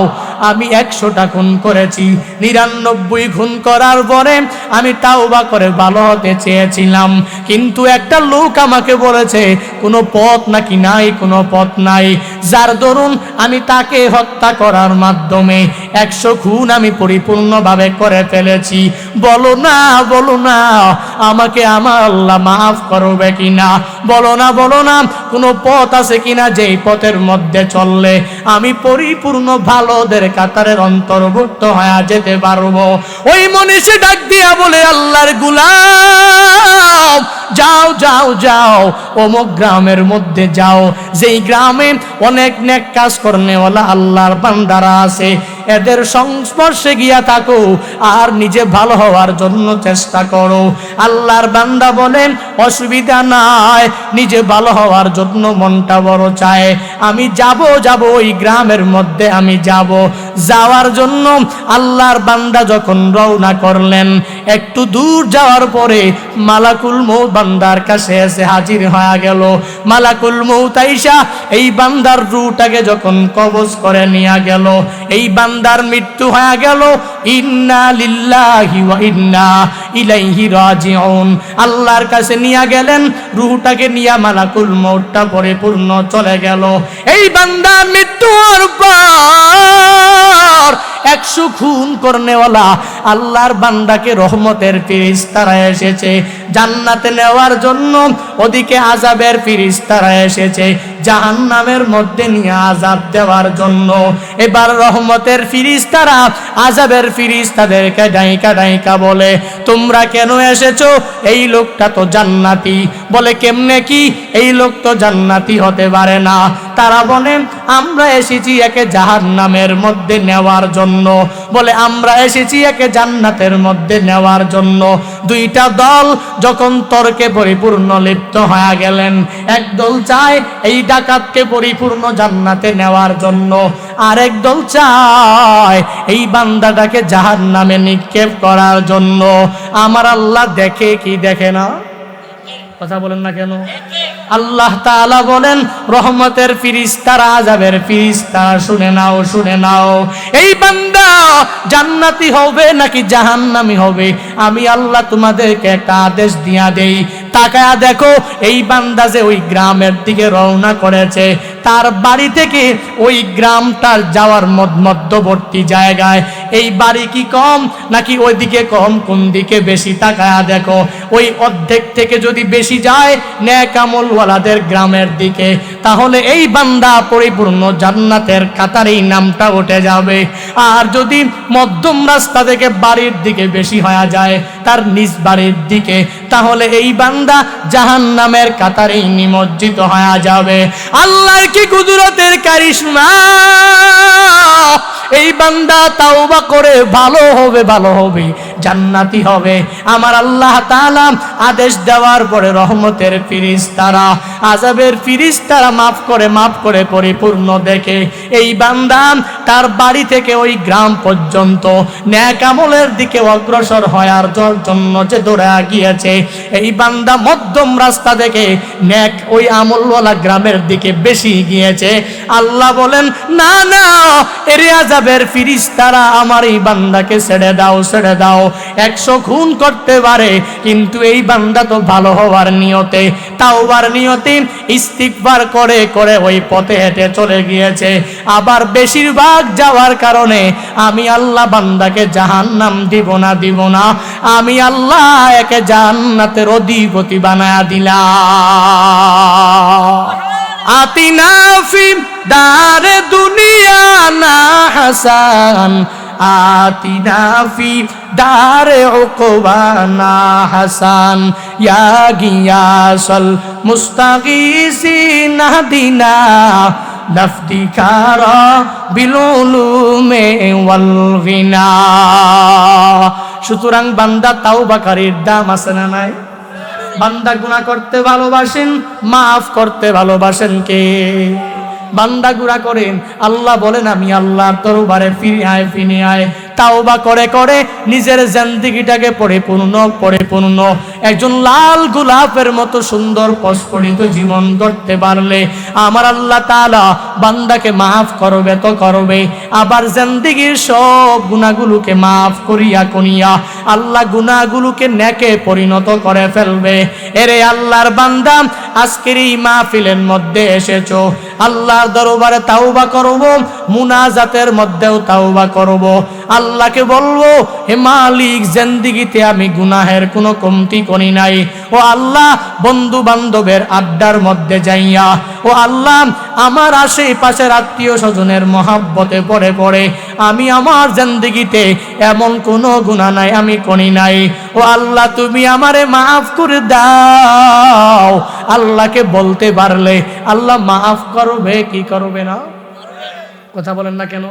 আমি 100টা খুন করেছি, 99 খুন করার পরে আমি তাওবা করে ভালো হতে চেয়েছিলাম, কিন্তু একটা লোক আমাকে বলেছে কোনো পথ নাকি নাই, কোনো পথ নাই, যার দরুন আমি তাকে হত্যা করার মাধ্যমে 100 খুন আমি পরিপূর্ণভাবে করে ফেলেছি। বলো না আমাকে আমার আল্লাহ মাফ করবে কিনা, বলো না কোনো পথ আছে কিনা যেই পথের মধ্যে চললে আমি পরিপূর্ণ ভালোদের কাতারের অন্তর্ভুক্ত হয়ে যেতে পারবো। ওই মনীষী ডাক দিয়া বলে, আল্লাহর গোলাম যাও অমুক গ্রামের মধ্যে যাও, যেই গ্রামে অনেক নেক কাজ করনেওয়ালা আল্লাহর বান্দারা আছে, এদের সংস্পর্শে গিয়া থাকো আর নিজে ভালো হওয়ার জন্য চেষ্টা করো। আল্লাহর বান্দা বলেন অসুবিধা নাই, নিজে ভালো হওয়ার জন্য মনটা বড় চায়, আমি যাব ওই গ্রামের মধ্যে আমি যাব। যাওয়ার জন্য আল্লাহর বান্দা যখন রওনা করলেন, একটু দূর যাওয়ার পরে মালাকুল মউত বান্দার কাছে এসে হাজির হয়ে গেল। মালাকুল মউত আইসা এই বান্দার রূহটাকে যখন কবজ করে নিয়ে গেল, এই বান্দার মৃত্যু হয়ে গেল। ইন্না লিল্লাহি ওয়া ইন্না ইলাইহি রাজিউন। আল্লাহর কাছে নিয়ে গেলেন, রূহটাকে নিয়ে মালাকুল মউতটা পরিপূর্ণ চলে গেল। এই বান্দার মৃত্যু হওয়ার পর 100 খুন করনেওয়ালা আল্লাহর বান্দাকে রহমতের ফেরেশতারা এসেছে জান্নাতে নেওয়ার জন্য, ওদিকে আযাবের ফেরেশতারা এসেছে জাহান্নামের মধ্যে নিয়ে আযাব দেওয়ার জন্য। এবার রহমতের ফেরেশতারা আযাবের ফেরেশতাদেরকে ডাইকা ডাইকা বলে, তোমরা কেন এসেছো? এই লোকটা তো জান্নাতি। বলে কেমনে কি? এই লোক তো জান্নাতি হতে পারে না। তারা বলেন আমরা এসেছি একে জাহান্নামের মধ্যে নেওয়ার জন্য। বলে আমরা এসেছি একে জান্নাতের মধ্যে নেওয়ার জন্য। দুইটা দল যখন তর্কে পরিপূর্ণ লিপ্ত হয়ে গেলেন, এক দল চায় এই ডাকাতকে পরিপূর্ণ জান্নাতে নেওয়ার জন্য, আরেক দল চায় এই বান্দাটাকে জাহান্নামে নিক্ষেপ করার জন্য। আমার আল্লাহ দেখে কি দেখে না? কথা বলেন না কেন? আল্লাহ তাআলা বলেন রহমতের ফেরেশতারা আযাবের ফেরেশতারা শুনে নাও, শুনে নাও, এই বান্দা জান্নাতি হবে নাকি জাহান্নামী হবে, আমি আল্লাহ তোমাদেরকে একটা আদেশ দিয়া দেই। তাকায়া দেখো এই বান্দা যে ওই গ্রামের দিকে রওনা করেছে, তার বাড়ি থেকে ওই গ্রামটার যাওয়ার মধ্যবর্তী জায়গায় এই বাড়ি কি কম নাকি ওই দিকে কম, কোন দিকে বেশি? তাকায়া দেখো ওই অর্ধেক থেকে যদি বেশি যায় নেক আমলওয়ালাদের গ্রামের দিকে, তাহলে এই বান্দা পরিপূর্ণ জান্নাতের কাতারেই নামটা উঠে যাবে। আর যদি মধ্যম রাস্তা থেকে বাড়ির দিকে বেশি হয়ে যায়, তার নিজ বাড়ির দিকে, তাহলে এই বান্দা জাহান্নামের কাতারেই নিমজ্জিত হয়ে যাবে। আল্লাহর কি কুদরতের কারিশমা! এই বান্দা তাওবা করে ভালো হবে, ভালো হবে, জান্নাতি হবে। আমার আল্লাহ তাআলা আদেশ দেওয়ার পরে রহমতের ফেরেশতারা আযাবের ফেরেশতারা মাফ করে পরিপূর্ণ দেখে এই বান্দা তার বাড়ি থেকে ওই গ্রাম পর্যন্ত নেক আমলের দিকে অগ্রসর হওয়ার জন্য যে দৌড়ে গিয়েছে, এই বান্দা মধ্যম রাস্তা থেকে নেক ওই আমলওয়ালা গ্রামের দিকে বেশি গিয়েছে। আল্লাহ বলেন না না, এর আযাবের ফেরেশতারা আমার এই বান্দাকে ছেড়ে দাও, ছেড়ে দাও। 100 খুন করতে পারে, কিন্তু এই বান্দা তো ভালো হওয়ার নিয়তে, তাওবার নিয়তে ইস্তিগফার করে করে ওই পথে হেঁটে চলে গিয়েছে। আবার বেশিরভাগ যাওয়ার কারণে আমি আল্লাহ বান্দাকে জাহান্নাম দিব না, দিব না, আমি আল্লাহ একে জান্নাতের অধিপতি বানায়া দিলাম। আতিনা ফি দারে দুনিয়া না হাসান, আতিনা ফি দারে উকবা না হাসান, ইয়া গিয়াসাল মুস্তাগীসিন হাদিনা লাফতিকারা বিল উলুমে ওয়াল গিনা। সুতরাং বান্দা তাওবাকারীর দাম আছে না নাই? বান্দা গুনাহ করতে ভালোবাসেন, মাফ করতে ভালোবাসেন কে? বান্দা গুনাহ করেন, আল্লাহ বলেন আমি আল্লাহর দরবারে ফিরে আয়, তাওবা করে করে নিজের জিন্দেগিটাকে পরিপূর্ণ একজন লাল গোলাপের মতো সুন্দর প্রস্ফুটিত জীবন গড়তে পারলে আমার আল্লাহ তাআলা বান্দাকে মাফ করবে তো করবে, আবার জিন্দেগির সব গুনাহগুলোকে মাফ করিয়া আল্লাহ গুনাহগুলোকে নেকে পরিণত করে ফেলবে। এরে আল্লাহর বান্দা, আজকের এই মাহফিলের মধ্যে এসেছো, আল্লাহর দরবারে তাওবা করব, মুনাজাতের মধ্যেও তাওবা করব, আল্লাহকে বলবো হে মালিক, জিন্দেগিতে আমি গুনাহের কোনো কমতি করি নাই। ও আল্লাহ, বন্ধু বান্ধবের আড্ডার মধ্যে যাইয়া, ও আল্লাহ, আমার আশেপাশের আত্মীয় স্বজনের মহাব্বতে পড়ে পড়ে আমি আমার জিন্দেগিতে এমন কোনো গুনাহ নাই আমি করি নাই। ও আল্লাহ, তুমি আমারে মাফ করে দাও। আল্লাহকে বলতে পারলে আল্লাহ মাফ করবে কি করবে না? কথা বলেন না কেন?